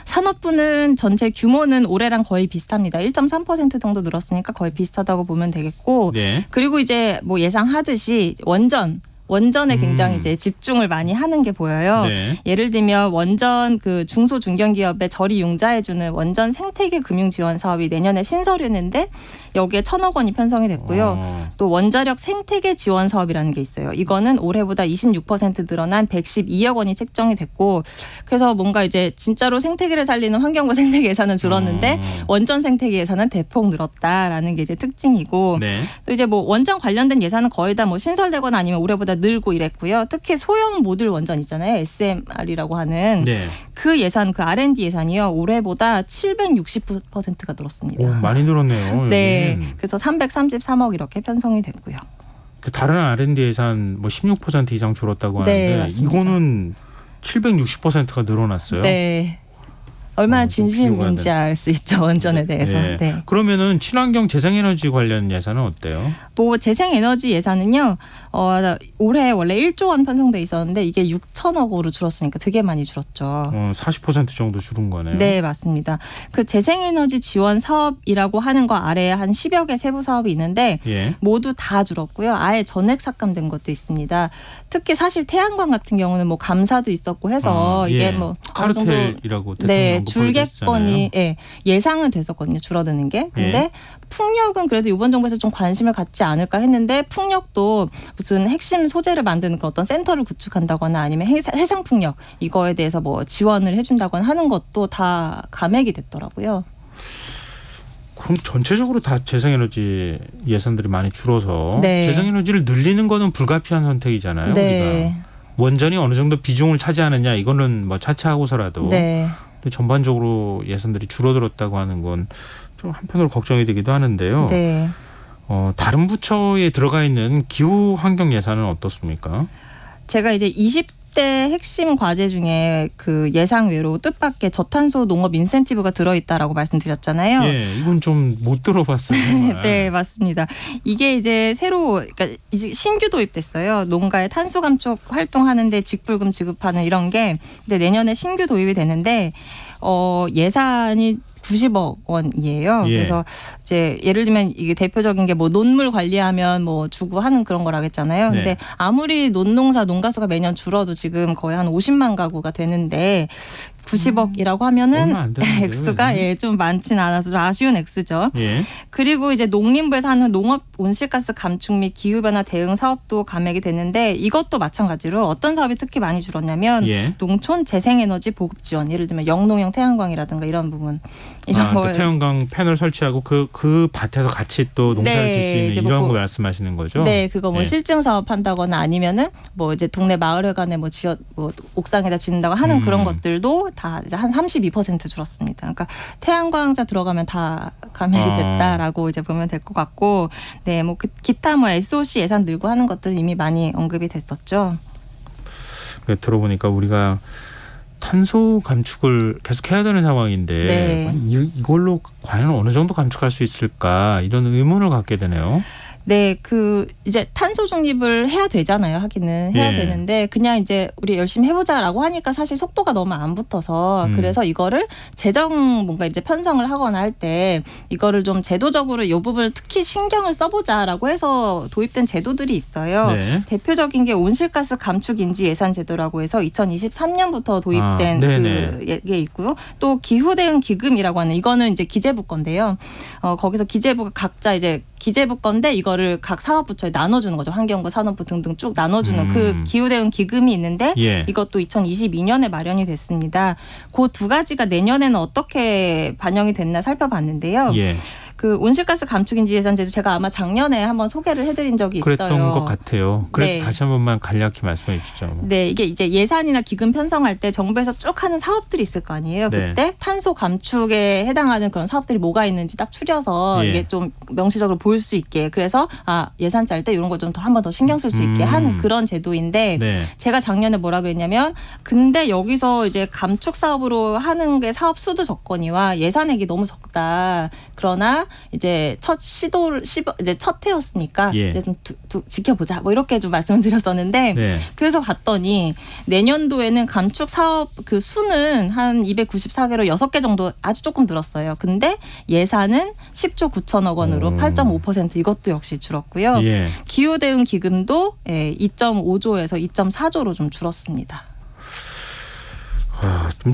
S7: 산업부는 전체 규모는 올해랑 거의 비슷합니다. 1.3% 정도 늘었으니까 거의 비슷하다고 보면 되겠고
S1: 네.
S7: 그리고 이제 뭐 예상하듯이 원전에 굉장히 이제 집중을 많이 하는 게 보여요.
S1: 네.
S7: 예를 들면 원전 그 중소 중견기업에 저리 융자해주는 원전 생태계 금융 지원 사업이 내년에 신설했는데 여기에 1,000억 원이 편성이 됐고요. 또 원자력 생태계 지원 사업이라는 게 있어요. 이거는 올해보다 26% 늘어난 112억 원이 책정이 됐고 그래서 뭔가 이제 진짜로 생태계를 살리는 환경부 생태계 예산은 줄었는데 원전 생태계 예산은 대폭 늘었다라는 게 이제 특징이고
S1: 네.
S7: 또 이제 뭐 원전 관련된 예산은 거의 다 뭐 신설되거나 아니면 올해보다 늘고 이랬고요. 특히 소형 모듈 원전 있잖아요. SMR이라고 하는
S1: 네.
S7: 그 예산, 그 R&D 예산이요. 올해보다 760%가 늘었습니다.
S1: 오, 많이 늘었네요.
S7: 네.
S1: 여기는.
S7: 그래서 333억 이렇게 편성이 됐고요.
S1: 다른 R&D 예산 뭐 16% 이상 줄었다고
S7: 네,
S1: 하는데
S7: 맞습니다.
S1: 이거는 760%가 늘어났어요.
S7: 네. 얼마나
S1: 좀
S7: 진심인지
S1: 비교가
S7: 알 수 있죠. 원전에 대해서.
S1: 네.
S7: 네.
S1: 그러면은 친환경 재생에너지 관련 예산은 어때요?
S7: 뭐 재생에너지 예산은요. 올해 원래 1조 원 편성돼 있었는데 이게 6천억으로 줄었으니까 되게 많이 줄었죠.
S1: 40% 정도 줄은 거네요.
S7: 네, 맞습니다. 그 재생에너지 지원 사업이라고 하는 거 아래에 한 10여 개 세부 사업이 있는데
S1: 예.
S7: 모두 다 줄었고요. 아예 전액 삭감된 것도 있습니다. 특히 사실 태양광 같은 경우는 뭐 감사도 있었고 해서 이게
S1: 예.
S7: 뭐 어느 정도
S1: 카르텔이라고
S7: 네,
S1: 대통령도
S7: 줄겠거니 예상은 됐었거든요. 줄어드는 게. 근데
S1: 예.
S7: 풍력은 그래도 이번 정부에서 좀 관심을 갖지 않을까 했는데 풍력도 무슨 핵심 소재를 만드는 그 어떤 센터를 구축한다거나 아니면 해상 풍력 이거에 대해서 뭐 지원을 해준다거나 하는 것도 다 감액이 됐더라고요.
S1: 그럼 전체적으로 다 재생에너지 예산들이 많이 줄어서
S7: 네.
S1: 재생에너지를 늘리는 거는 불가피한 선택이잖아요.
S7: 네.
S1: 우리가 원전이 어느 정도 비중을 차지하느냐 이거는 뭐 차치하고서라도
S7: 네.
S1: 전반적으로 예산들이 줄어들었다고 하는 건 좀 한편으로 걱정이 되기도 하는데요.
S7: 네.
S1: 다른 부처에 들어가 있는 기후 환경 예산은 어떻습니까?
S7: 제가 이제 20대 핵심 과제 중에 그 예상 외로 뜻밖의 저탄소 농업 인센티브가 들어있다라고 말씀드렸잖아요.
S1: 예, 이건 좀 못 들어봤어요. 정말.
S7: 네, 맞습니다. 이게 이제 그러니까 이제 신규 도입됐어요. 농가에 탄소 감축 활동하는데 직불금 지급하는 이런 게 근데 내년에 신규 도입이 되는데 예산이 90억 원이에요.
S1: 예.
S7: 그래서 이제 예를 들면 이게 대표적인 게 뭐 논물 관리하면 뭐 주고 하는 그런 거라겠잖아요. 근데
S1: 네.
S7: 아무리 논농사 농가수가 매년 줄어도 지금 거의 한 50만 가구가 되는데 90억이라고 하면은
S1: 얼마 안 되는데요,
S7: 액수가
S1: 요즘?
S7: 좀 많진 않아서 좀 아쉬운 액수죠.
S1: 예.
S7: 그리고 이제 농림부에서 하는 농업 온실가스 감축 및 기후변화 대응 사업도 감액이 됐는데 이것도 마찬가지로 어떤 사업이 특히 많이 줄었냐면
S1: 예.
S7: 농촌 재생에너지 보급 지원 예를 들면 영농형 태양광이라든가 이런 부분 이런
S1: 그러니까 태양광 패널 설치하고 그 밭에서 같이 또 농사를
S7: 네,
S1: 질 수 있는
S7: 이제 뭐
S1: 이런
S7: 그-
S1: 거 말씀하시는 거죠?
S7: 네, 그거 뭐
S1: 예.
S7: 실증 사업 한다거나 아니면은 뭐 이제 동네 마을회관에 뭐 옥상에다 짓는다고 하는 그런 것들도 다 이제 한 32% 줄었습니다. 그러니까 태양광자 들어가면 다 감액이 됐다라고 이제 보면 될 것 같고, 네, 뭐 기타 뭐 SOC 예산 늘고 하는 것들은 이미 많이 언급이 됐었죠.
S1: 들어보니까 우리가 탄소 감축을 계속 해야 되는 상황인데
S7: 네.
S1: 이걸로 과연 어느 정도 감축할 수 있을까 이런 의문을 갖게 되네요.
S7: 네, 이제 탄소 중립을 해야 되잖아요. 하기는 해야 되는데 그냥 이제 우리 열심히 해보자라고 하니까 사실 속도가 너무 안 붙어서 그래서 이거를 뭔가 이제 편성을 하거나 할 때 이거를 좀 제도적으로 이 부분을 특히 신경을 써보자라고 해서 도입된 제도들이 있어요.
S1: 네.
S7: 대표적인 게 온실가스 감축 인지 예산 제도라고 해서 2023년부터 도입된 게 있고요. 또 기후 대응 기금이라고 하는 이거는 이제 기재부 건데요. 거기서 기재부가 각자 이제 기재부 건데 이거를 각 사업부처에 나눠주는 거죠. 환경부, 산업부 등등 쭉 나눠주는 그 기후대응 기금이 있는데 이것도 2022년에 마련이 됐습니다. 그 두 가지가 내년에는 어떻게 반영이 됐나 살펴봤는데요. 그 온실가스 감축인지 예산제도 제가 아마 작년에 한번 소개를 해드린 적이 있어요.
S1: 그랬던 것 같아요. 그래서
S7: 네.
S1: 다시 한 번만 간략히 말씀해 주시죠.
S7: 네, 이게 이제 예산이나 기금 편성할 때 정부에서 쭉 하는 사업들이 있을 거 아니에요.
S1: 네.
S7: 그때 탄소 감축에 해당하는 그런 사업들이 뭐가 있는지 딱 추려서 이게 좀 명시적으로 보일 수 있게 그래서 예산 짤 때 이런 걸 좀 더 한 번 더 신경 쓸 수 있게 한 그런 제도인데 제가 작년에 뭐라 그랬냐면 근데 여기서 이제 감축 사업으로 하는 게 사업 수도 적거니와 예산액이 너무 적다. 그러나 이제 첫 해였으니까 이제 좀 지켜보자. 뭐 이렇게 좀 말씀을 드렸었는데 그래서 봤더니 내년도에는 감축 사업 그 수는 한 294개로 6개 정도 아주 조금 늘었어요. 근데 예산은 10조 9천억 원으로 8.5% 이것도 역시 줄었고요. 기후 대응 기금도 2.5조에서 2.4조로 좀 줄었습니다.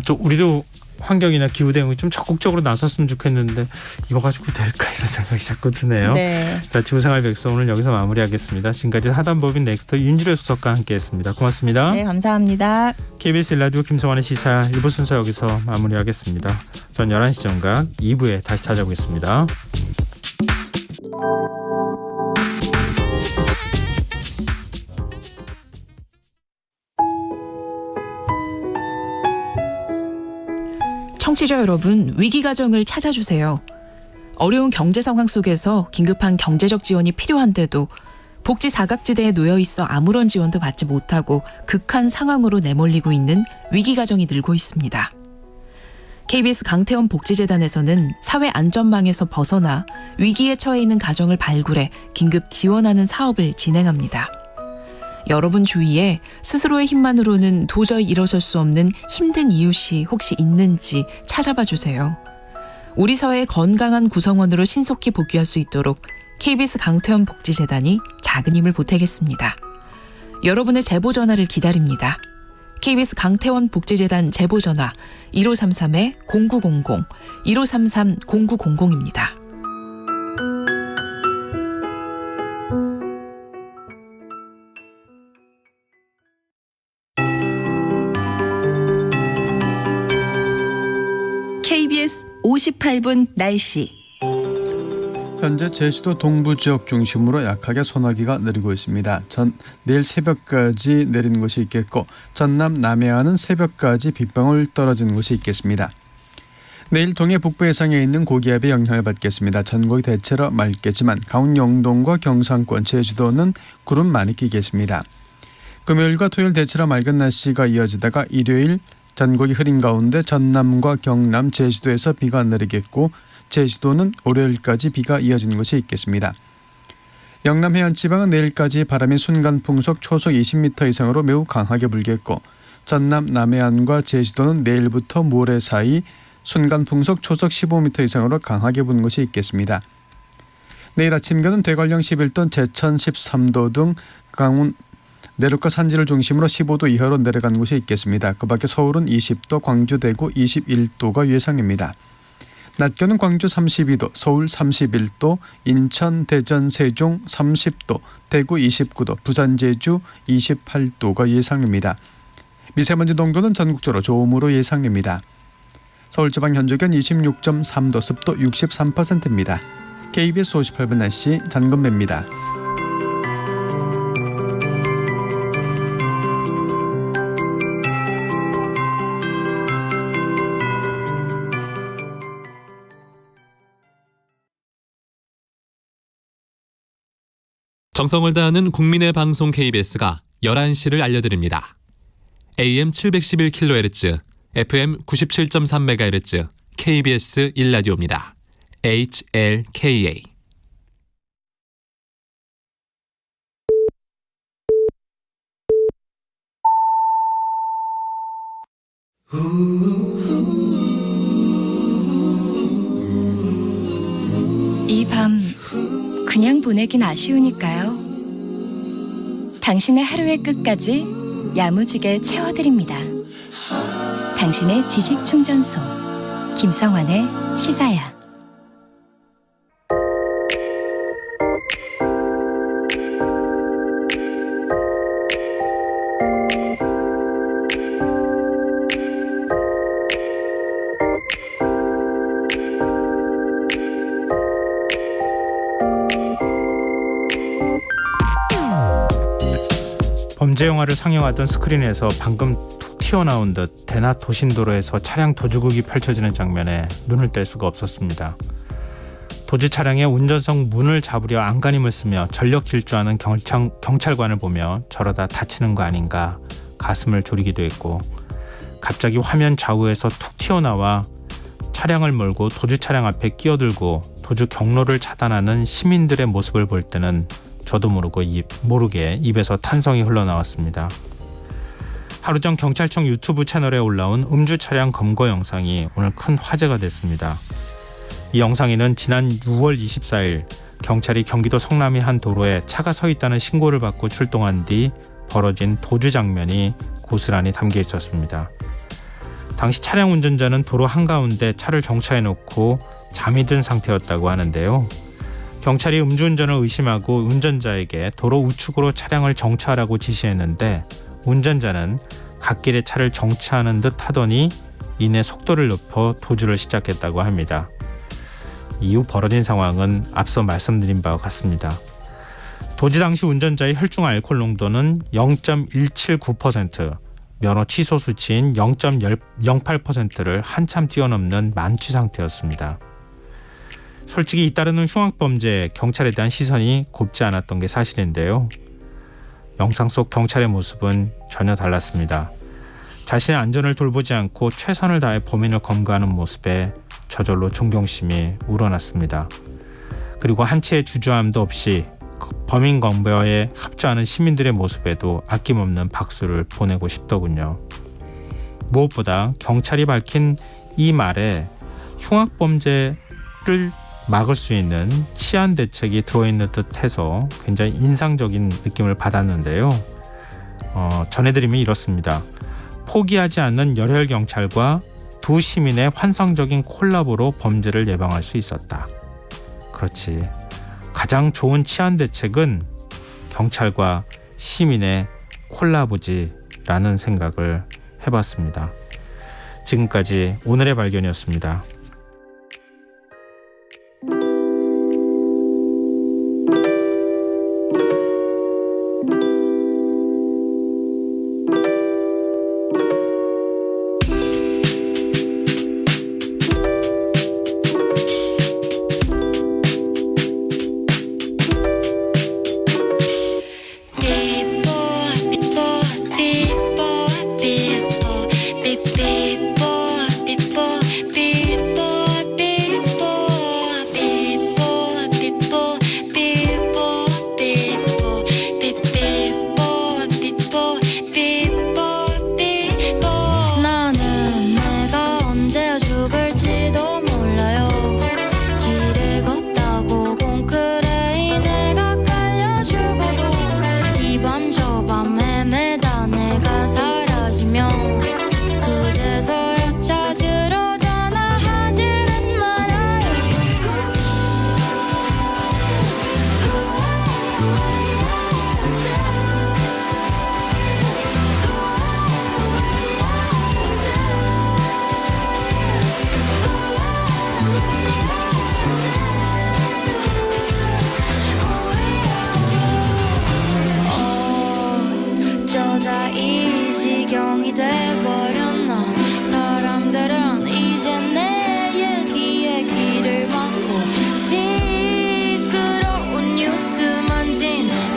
S1: 좀 우리도 환경이나 기후 대응이 좀 적극적으로 나섰으면 좋겠는데 이거 가지고 될까 이런 생각이 자꾸 드네요.
S7: 네.
S1: 자, 지구생활 백서 오늘 여기서 마무리하겠습니다. 지금까지 하단법인 넥스트 윤지래 수석과 함께했습니다. 고맙습니다.
S7: 네, 감사합니다.
S1: KBS 일라디오 김성환의 시사 1부 순서 여기서 마무리하겠습니다. 전 11시 정각 2부에 다시 찾아오겠습니다.
S8: 청취자 여러분, 위기 가정을 찾아주세요. 어려운 경제 상황 속에서 긴급한 경제적 지원이 필요한데도 복지 사각지대에 놓여 있어 아무런 지원도 받지 못하고 극한 상황으로 내몰리고 있는 위기 가정이 늘고 있습니다. KBS 강태원 복지재단에서는 사회 안전망에서 벗어나 위기에 처해 있는 가정을 발굴해 긴급 지원하는 사업을 진행합니다. 여러분 주위에 스스로의 힘만으로는 도저히 일어설 수 없는 힘든 이웃이 혹시 있는지 찾아봐 주세요. 우리 사회의 건강한 구성원으로 신속히 복귀할 수 있도록 KBS 강태원 복지재단이 작은 힘을 보태겠습니다. 여러분의 제보 전화를 기다립니다. KBS 강태원 복지재단 제보 전화 1533-0900, 1533-0900입니다.
S5: KBS 58분 날씨.
S9: 현재 제주도 동부 지역 중심으로 약하게 소나기가 내리고 있습니다. 내일 새벽까지 내리는 곳이 있겠고 전남 남해안은 새벽까지 빗방울 떨어지는 곳이 있겠습니다. 내일 동해 북부 해상에 있는 고기압의 영향을 받겠습니다. 전국이 대체로 맑겠지만 강원 영동과 경상권 제주도는 구름 많이 끼겠습니다. 금요일과 토요일 대체로 맑은 날씨가 이어지다가 일요일 전국이 흐린 가운데 전남과 경남, 제주도에서 비가 내리겠고 제주도는 월요일까지 비가 이어지는 곳이 있겠습니다. 영남 해안 지방은 내일까지 바람이 순간 풍속 초속 20m 이상으로 매우 강하게 불겠고 전남 남해안과 제주도는 내일부터 모레 사이 순간 풍속 초속 15m 이상으로 강하게 부는 곳이 있겠습니다. 내일 아침 기온은 대관령 11도, 제천 13도 등 강원 내륙과 산지를 중심으로 15도 이하로 내려가는 곳이 있겠습니다. 그 밖에 서울은 20도, 광주, 대구 21도가 예상입니다. 낮 기온은 광주 32도, 서울 31도, 인천, 대전, 세종 30도, 대구 29도, 부산, 제주 28도가 예상입니다. 미세먼지 농도는 전국적으로 좋음으로 예상됩니다. 서울지방 현재기온 26.3도, 습도 63%입니다. KBS 58분 날씨 장건배입니다.
S10: 정성을 다하는 국민의 방송 KBS가 11시를 알려드립니다. AM 711kHz, FM 97.3MHz, KBS 1라디오입니다. HLKA.
S3: 이 밤 그냥 보내긴 아쉬우니까요. 당신의 하루의 끝까지 야무지게 채워드립니다. 당신의 지식 충전소 김성환의 시사야.
S1: 범죄 영화를 상영하던 스크린에서 방금 툭 튀어나온 듯 대낮 도심도로에서 차량 도주극이 펼쳐지는 장면에 눈을 뗄 수가 없었습니다. 도주 차량의 운전석 문을 잡으려 안간힘을 쓰며 전력 질주하는 경찰관을 보며 저러다 다치는 거 아닌가 가슴을 졸이기도 했고, 갑자기 화면 좌우에서 툭 튀어나와 차량을 몰고 도주 차량 앞에 끼어들고 도주 경로를 차단하는 시민들의 모습을 볼 때는 저도 모르게 입에서 탄성이 흘러나왔습니다. 하루 전 경찰청 유튜브 채널에 올라온 음주 차량 검거 영상이 오늘 큰 화제가 됐습니다. 이 영상에는 지난 6월 24일 경찰이 경기도 성남의 한 도로에 차가 서 있다는 신고를 받고 출동한 뒤 벌어진 도주 장면이 고스란히 담겨 있었습니다. 당시 차량 운전자는 도로 한가운데 차를 정차해놓고 잠이 든 상태였다고 하는데요. 경찰이 음주운전을 의심하고 운전자에게 도로 우측으로 차량을 정차하라고 지시했는데 운전자는 갓길에 차를 정차하는 듯 하더니 이내 속도를 높여 도주를 시작했다고 합니다. 이후 벌어진 상황은 앞서 말씀드린 바와 같습니다. 도주 당시 운전자의 혈중 알코올 농도는 0.179%, 면허 취소 수치인 0.08%를 한참 뛰어넘는 만취 상태였습니다. 솔직히 잇따르는 흉악범죄에 경찰에 대한 시선이 곱지 않았던 게 사실인데요. 영상 속 경찰의 모습은 전혀 달랐습니다. 자신의 안전을 돌보지 않고 최선을 다해 범인을 검거하는 모습에 저절로 존경심이 우러났습니다. 그리고 한치의 주저함도 없이 범인 검거에 합주하는 시민들의 모습에도 아낌없는 박수를 보내고 싶더군요. 무엇보다 경찰이 밝힌 이 말에 흉악범죄를 막을 수 있는 치안 대책이 들어있는 듯해서 굉장히 인상적인 느낌을 받았는데요. 전해드리면 이렇습니다. 포기하지 않는 열혈 경찰과 두 시민의 환상적인 콜라보로 범죄를 예방할 수 있었다. 그렇지. 가장 좋은 치안 대책은 경찰과 시민의 콜라보지라는 생각을 해봤습니다. 지금까지 오늘의 발견이었습니다.
S11: Beep,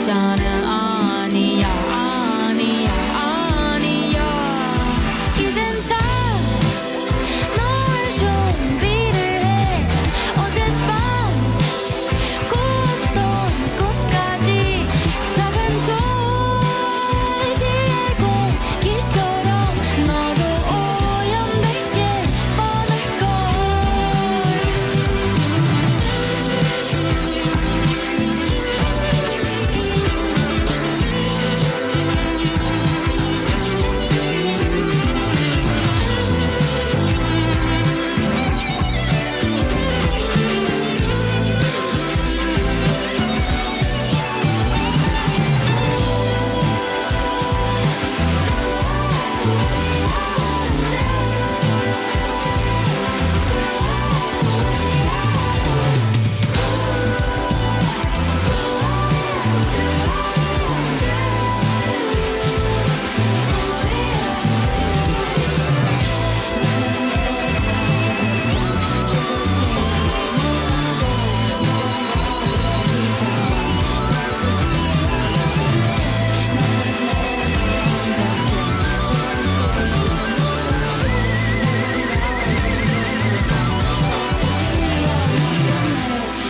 S11: 진짜는 아니야 아니야 아니야 이젠 다 널 준비를 해 어젯밤 꾸었던 꿈까지 작은 도시의 공기처럼 너도 오염될게 뻔할걸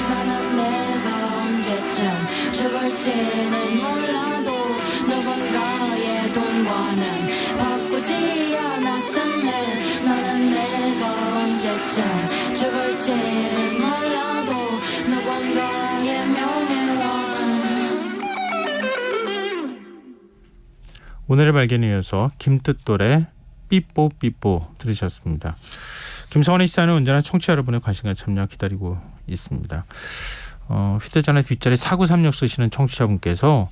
S11: 나는 내가 언제쯤 죽을지는 몰라도 누군가의 돈과는 바꾸지 않았음 해 나는 내가 언제쯤 죽을지는 몰라도 누군가의 명예와
S1: 오늘의 발견에 이어서 김뜻돌의 삐뽀삐뽀 들으셨습니다. 김성원의 시사는 언제나 청취자 여러분의 관심과 참여 기다리고 있습니다. 휴대전화 뒷자리 4936 쓰시는 청취자분께서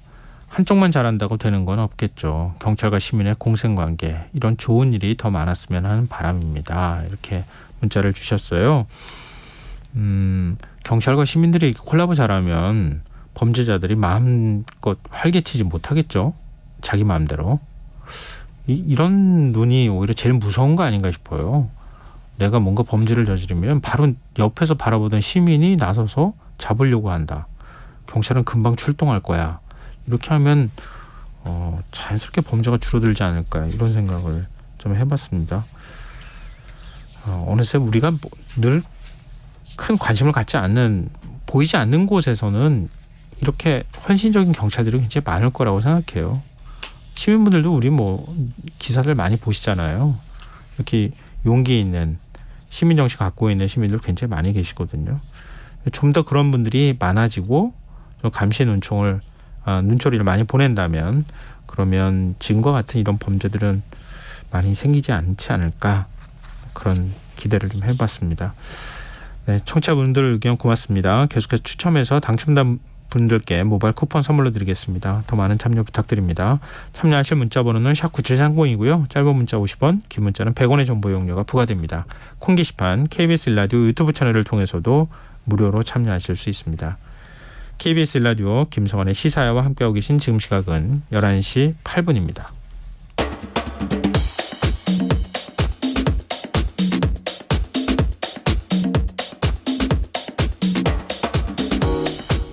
S1: 한쪽만 잘한다고 되는 건 없겠죠. 경찰과 시민의 공생관계 이런 좋은 일이 더 많았으면 하는 바람입니다. 이렇게 문자를 주셨어요. 경찰과 시민들이 콜라보 잘하면 범죄자들이 마음껏 활개치지 못하겠죠. 자기 마음대로. 이런 눈이 오히려 제일 무서운 거 아닌가 싶어요. 내가 뭔가 범죄를 저지르면 바로 옆에서 바라보던 시민이 나서서 잡으려고 한다. 경찰은 금방 출동할 거야. 이렇게 하면 자연스럽게 범죄가 줄어들지 않을까 이런 생각을 좀 해봤습니다. 어느새 우리가 늘 큰 관심을 갖지 않는 보이지 않는 곳에서는 이렇게 헌신적인 경찰들이 굉장히 많을 거라고 생각해요. 시민분들도 우리 기사들 많이 보시잖아요. 이렇게 용기 있는 시민정신 갖고 있는 시민들 굉장히 많이 계시거든요. 좀 더 그런 분들이 많아지고 좀 감시의 눈초리를 많이 보낸다면 그러면 지금과 같은 이런 범죄들은 많이 생기지 않지 않을까 그런 기대를 좀 해봤습니다. 네, 청취자분들 의견 고맙습니다. 계속해서 추첨해서 당첨된 분들께 모바일 쿠폰 선물로 드리겠습니다. 더 많은 참여 부탁드립니다. 참여하실 문자 번호는 샵9730이고요. 짧은 문자 50원, 긴 문자는 100원의 정보 이용료가 부과됩니다. 콩 게시판 KBS 1라디오 유튜브 채널을 통해서도 무료로 참여하실 수 있습니다. KBS 1라디오 김성환의 시사야와 함께하고 계신 지금 시각은 11시 8분입니다.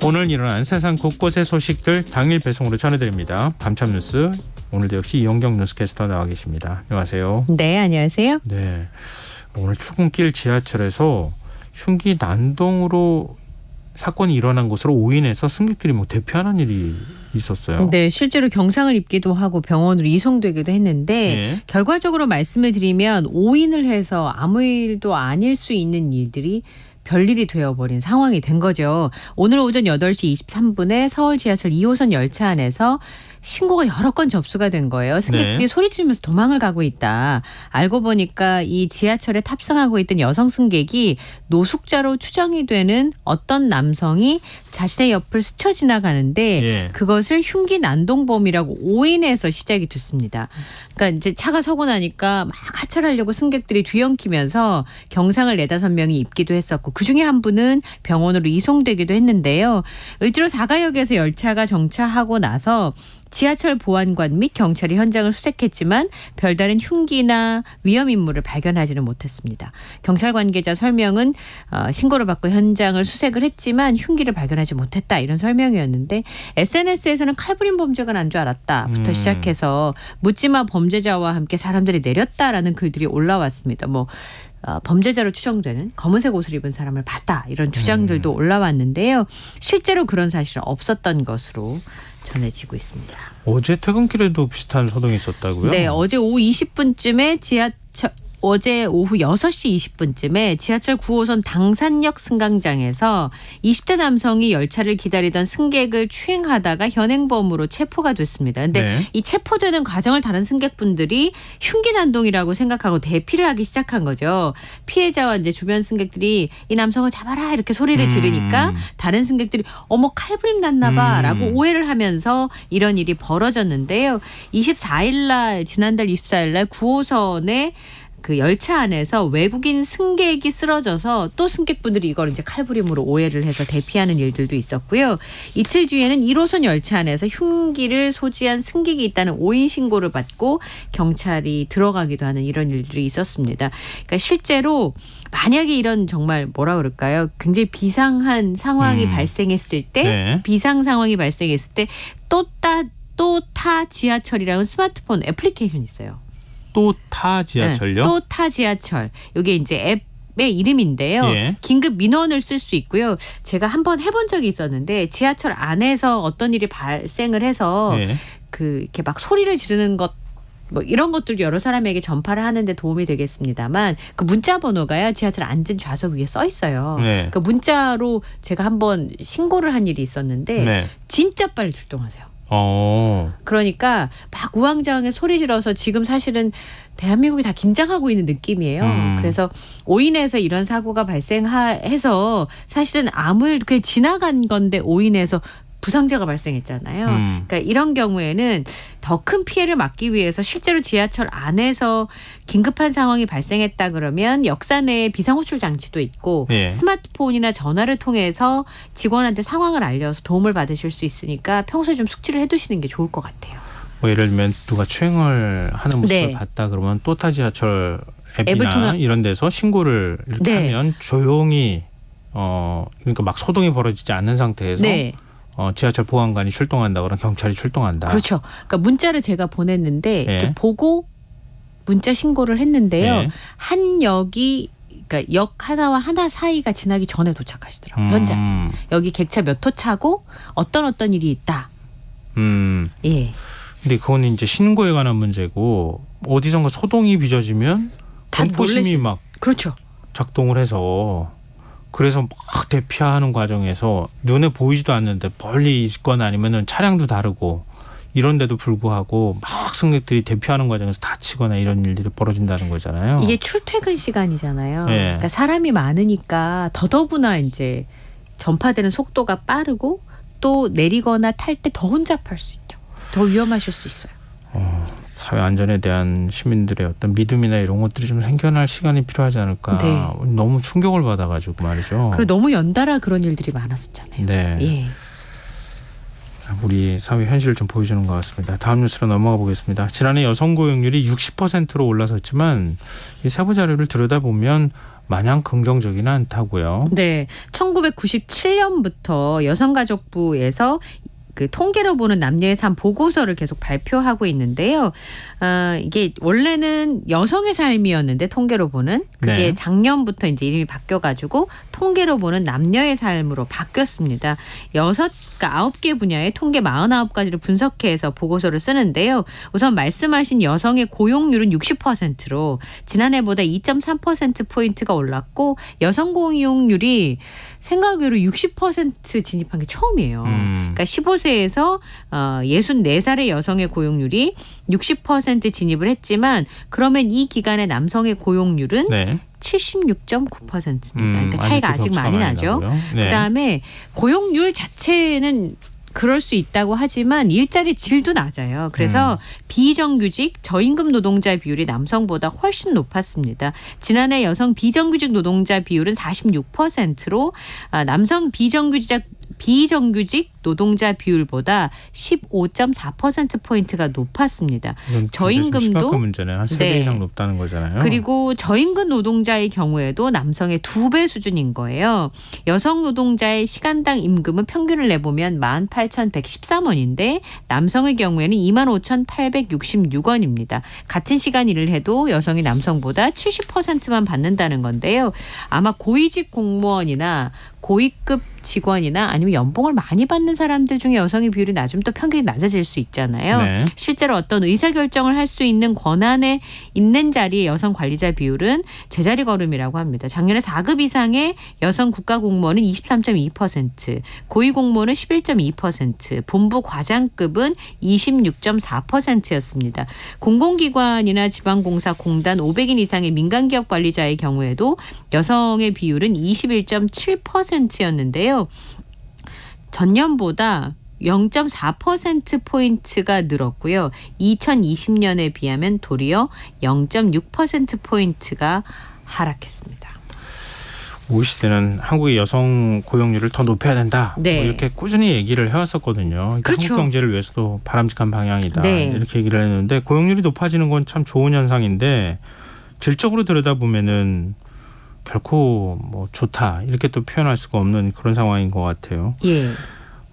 S1: 오늘 일어난 세상 곳곳의 소식들 당일 배송으로 전해드립니다. 밤참 뉴스 오늘도 역시 이영경 뉴스캐스터 나와 계십니다. 안녕하세요.
S12: 네, 안녕하세요.
S1: 네, 오늘 출근길 지하철에서 흉기 난동으로 사건이 일어난 곳으로 오인해서 승객들이 대피하는 일이 있었어요.
S12: 네, 실제로 경상을 입기도 하고 병원으로 이송되기도 했는데
S1: 네.
S12: 결과적으로 말씀을 드리면 오인을 해서 아무 일도 아닐 수 있는 일들이 별일이 되어버린 상황이 된 거죠. 오늘 오전 8시 23분에 서울 지하철 2호선 열차 안에서 신고가 여러 건 접수가 된 거예요. 승객들이
S1: 네.
S12: 소리 지르면서 도망을 가고 있다. 알고 보니까 이 지하철에 탑승하고 있던 여성 승객이 노숙자로 추정이 되는 어떤 남성이 자신의 옆을 스쳐 지나가는데
S1: 예.
S12: 그것을 흉기 난동범이라고 오인해서 시작이 됐습니다. 그러니까 이제 차가 서고 나니까 막 하차하려고 승객들이 뒤엉키면서 경상을 4-5명이 입기도 했었고 있었고 그중에 한 분은 병원으로 이송되기도 했는데요. 을지로 4가역에서 열차가 정차하고 나서 지하철 보안관 및 경찰이 현장을 수색했지만 별다른 흉기나 위험 인물을 발견하지는 못했습니다. 경찰 관계자 설명은 신고를 받고 현장을 수색을 했지만 흉기를 발견하지 못했다 이런 설명이었는데 SNS에서는 칼부림 범죄가 난 줄 알았다부터 시작해서 묻지마 범죄자와 함께 사람들이 내렸다라는 글들이 올라왔습니다. 범죄자로 추정되는 검은색 옷을 입은 사람을 봤다 이런 주장들도 올라왔는데요. 실제로 그런 사실은 없었던 것으로 전해지고 있습니다.
S1: 어제 퇴근길에도 비슷한 소동이 있었다고요?
S12: 네, 어제 오후 20분쯤에 어제 오후 6시 20분쯤에 지하철 9호선 당산역 승강장에서 20대 남성이 열차를 기다리던 승객을 추행하다가 현행범으로 체포가 됐습니다. 근데
S1: 네.
S12: 이 체포되는 과정을 다른 승객분들이 흉기 난동이라고 생각하고 대피를 하기 시작한 거죠. 피해자와 이제 주변 승객들이 이 남성을 잡아라 이렇게 소리를 지르니까 다른 승객들이 어머 칼부림 났나 봐라고 오해를 하면서 이런 일이 벌어졌는데요. 24일 날 지난달 24일 날 9호선에 그 열차 안에서 외국인 승객이 쓰러져서 또 승객분들이 이걸 이제 칼부림으로 오해를 해서 대피하는 일들도 있었고요. 이틀 뒤에는 1호선 열차 안에서 흉기를 소지한 승객이 있다는 오인 신고를 받고 경찰이 들어가기도 하는 이런 일들이 있었습니다. 그러니까 실제로 만약에 이런 정말 뭐라 그럴까요? 굉장히 비상한 상황이 발생했을 때
S1: 네.
S12: 비상 상황이 발생했을 때 또 타 지하철이라는 스마트폰 애플리케이션이 있어요.
S1: 또 타 지하철요?
S12: 네, 또 타 지하철. 이게 이제 앱의 이름인데요.
S1: 예.
S12: 긴급 민원을 쓸 수 있고요. 제가 한번 해본 적이 있었는데 지하철 안에서 어떤 일이 발생을 해서
S1: 예.
S12: 이렇게 막 소리를 지르는 것 이런 것들도 여러 사람에게 전파를 하는데 도움이 되겠습니다.만 그 문자 번호가요 지하철 앉은 좌석 위에 써 있어요.
S1: 네.
S12: 그 문자로 제가 한번 신고를 한 일이 있었는데
S1: 네.
S12: 진짜 빨리 출동하세요. 그러니까 막 우왕좌왕에 소리 질러서 지금 사실은 대한민국이 다 긴장하고 있는 느낌이에요. 그래서 오인해서 이런 사고가 발생해서 사실은 아무 일 그냥 지나간 건데 오인해서 부상자가 발생했잖아요. 그러니까 이런 경우에는 더 큰 피해를 막기 위해서 실제로 지하철 안에서 긴급한 상황이 발생했다 그러면 역사 내에 비상호출 장치도 있고
S1: 예.
S12: 스마트폰이나 전화를 통해서 직원한테 상황을 알려서 도움을 받으실 수 있으니까 평소에 좀 숙지를 해두시는 게 좋을 것 같아요.
S1: 예를 들면 누가 추행을 하는 모습을
S12: 네.
S1: 봤다 그러면 또타 지하철
S12: 앱을
S1: 앱이나
S12: 통해
S1: 이런 데서 신고를 이렇게
S12: 네.
S1: 하면 조용히 그러니까 막 소동이 벌어지지 않는 상태에서
S12: 네.
S1: 지하철 보안관이 출동한다 그러면 경찰이 출동한다.
S12: 그렇죠. 그러니까 문자를 제가 보냈는데
S1: 예.
S12: 이렇게 보고 문자 신고를 했는데요.
S1: 예.
S12: 한 역이 그러니까 역 하나와 하나 사이가 지나기 전에 도착하시더라고요. 현장. 여기 객차 몇 호 차고 어떤 일이 있다. 예.
S1: 근데 그건 이제 신고에 관한 문제고 어디선가 소동이 빚어지면
S12: 다
S1: 공포심이 막
S12: 그렇죠.
S1: 작동을 해서 그래서 막 대피하는 과정에서 눈에 보이지도 않는데 멀리 있거나 아니면은 차량도 다르고 이런데도 불구하고 막 승객들이 대피하는 과정에서 다치거나 이런 일들이 벌어진다는 거잖아요.
S12: 이게 출퇴근 시간이잖아요.
S1: 예.
S12: 그러니까 사람이 많으니까 더더구나 이제 전파되는 속도가 빠르고 또 내리거나 탈 때 더 혼잡할 수 있죠. 더 위험하실 수 있어요.
S1: 사회 안전에 대한 시민들의 어떤 믿음이나 이런 것들이 좀 생겨날 시간이 필요하지 않을까.
S12: 네.
S1: 너무 충격을 받아가지고 말이죠.
S12: 그리고 너무 연달아 그런 일들이 많았었잖아요.
S1: 네.
S12: 예.
S1: 우리 사회 현실을 좀 보여주는 것 같습니다. 다음 뉴스로 넘어가 보겠습니다. 지난해 여성 고용률이 60%로 올라섰지만 이 세부 자료를 들여다보면 마냥 긍정적이는 않다고요.
S12: 네, 1997년부터 여성가족부에서 그 통계로 보는 남녀의 삶 보고서를 계속 발표하고 있는데요. 이게 원래는 여성의 삶이었는데 통계로 보는 그게
S1: 네.
S12: 작년부터 이제 이름이 바뀌어가지고 통계로 보는 남녀의 삶으로 바뀌었습니다. 9개 분야의 통계 49가지를 분석해서 보고서를 쓰는데요. 우선 말씀하신 여성의 고용률은 60%로 지난해보다 2.3%포인트가 올랐고 여성 고용률이 생각외로 60% 진입한 게 처음이에요. 그러니까 15세에서 64살의 여성의 고용률이 60% 진입을 했지만 그러면 이 기간의 남성의 고용률은
S1: 네.
S12: 76.9%입니다. 그러니까 차이가 아직 많이 나죠.
S1: 네.
S12: 그다음에 고용률 자체는 그럴 수 있다고 하지만 일자리 질도 낮아요. 그래서 비정규직 저임금 노동자 비율이 남성보다 훨씬 높았습니다. 지난해 여성 비정규직 노동자 비율은 46%로 남성 비정규직 노동자 비율보다 15.4%포인트가 높았습니다. 저임금도
S1: 심각한 문제네. 한 3배 이상 높다는 거잖아요.
S12: 그리고 저임금 노동자의 경우에도 남성의 2배 수준인 거예요. 여성 노동자의 시간당 임금은 평균을 내보면 18,113원인데 남성의 경우에는 25,866원입니다. 같은 시간 일을 해도 여성이 남성보다 70%만 받는다는 건데요. 아마 고위직 공무원이나 고위급 직원이나 아니면 연봉을 많이 받는 사람들 중에 여성의 비율이 낮으면 또 평균이 낮아질 수 있잖아요. 네. 실제로 어떤 의사결정을 할 수 있는 권한에 있는 자리의 여성 관리자 비율은 제자리 걸음이라고 합니다. 작년에 4급 이상의 여성 국가공무원은 23.2%, 고위공무원은 11.2%, 본부 과장급은 26.4%였습니다. 공공기관이나 지방공사, 공단 500인 이상의 민간기업 관리자의 경우에도 여성의 비율은 21.7%였는데요. 전년보다 0.4%포인트가 늘었고요. 2020년에 비하면 도리어 0.6%포인트가 하락했습니다.
S1: OECD는 한국의 여성 고용률을 더 높여야 된다.
S12: 네.
S1: 뭐 이렇게 꾸준히 얘기를 해왔었거든요. 그러니까
S12: 그렇죠.
S1: 한국 경제를 위해서도 바람직한 방향이다.
S12: 네.
S1: 이렇게 얘기를 했는데 고용률이 높아지는 건 참 좋은 현상인데 질적으로 들여다보면은 결코 뭐 좋다 이렇게 또 표현할 수가 없는 그런 상황인 것 같아요.
S12: 예.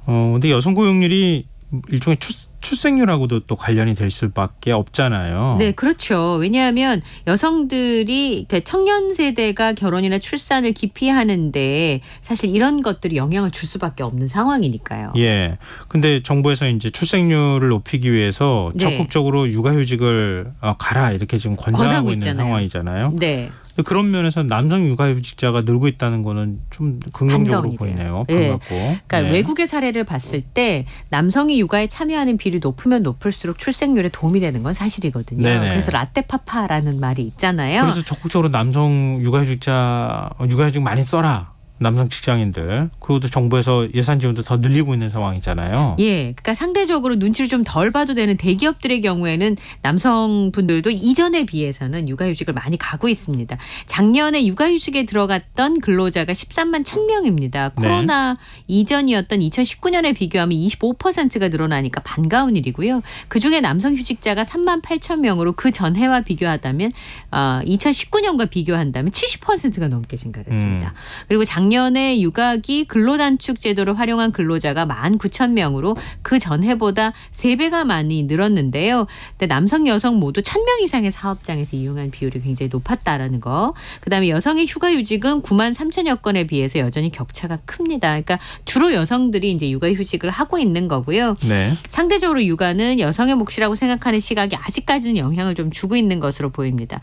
S1: 근데 여성 고용률이 일종의 출생률하고도 또 관련이 될 수밖에 없잖아요.
S12: 네, 그렇죠. 왜냐하면 여성들이 그러니까 청년 세대가 결혼이나 출산을 기피하는데 사실 이런 것들이 영향을 줄 수밖에 없는 상황이니까요.
S1: 예. 근데 정부에서 이제 출생률을 높이기 위해서
S12: 네.
S1: 적극적으로 육아휴직을 가라 이렇게 지금 권장하고 있는
S12: 있잖아요.
S1: 상황이잖아요.
S12: 네.
S1: 그런 면에서 남성 육아휴직자가 늘고 있다는 거는 좀 긍정적으로 보이네요. 반갑고.
S12: 그러니까
S1: 네.
S12: 외국의 사례를 봤을 때 남성이 육아에 참여하는 비율이 높으면 높을수록 출생률에 도움이 되는 건 사실이거든요.
S1: 네네.
S12: 그래서 라떼파파라는 말이 있잖아요.
S1: 그래서 적극적으로 남성 육아휴직 많이 써라. 남성 직장인들. 그리고 또 정부에서 예산 지원도 더 늘리고 있는 상황이잖아요.
S12: 예, 그러니까 상대적으로 눈치를 좀 덜 봐도 되는 대기업들의 경우에는 남성분들도 이전에 비해서는 육아휴직을 많이 가고 있습니다. 작년에 육아휴직에 들어갔던 근로자가 13만 1,000명입니다. 코로나 이전이었던 2019년에 비교하면 25%가 늘어나니까 반가운 일이고요. 그중에 남성 휴직자가 3만 8,000명으로 그 전해와 비교하다면 2019년과 비교한다면 70%가 넘게 증가를 했습니다. 그리고 작년에 육아기 근로단축 제도를 활용한 근로자가 19,000명으로 그 전해보다 3배가 많이 늘었는데요. 근데 남성, 여성 모두 1,000명 이상의 사업장에서 이용한 비율이 굉장히 높았다라는 거. 그다음에 여성의 휴가휴직은 9만 3천여 건에 비해서 여전히 격차가 큽니다. 그러니까 주로 여성들이 이제 육아휴직을 하고 있는 거고요.
S1: 네.
S12: 상대적으로 육아는 여성의 몫이라고 생각하는 시각이 아직까지는 영향을 좀 주고 있는 것으로 보입니다.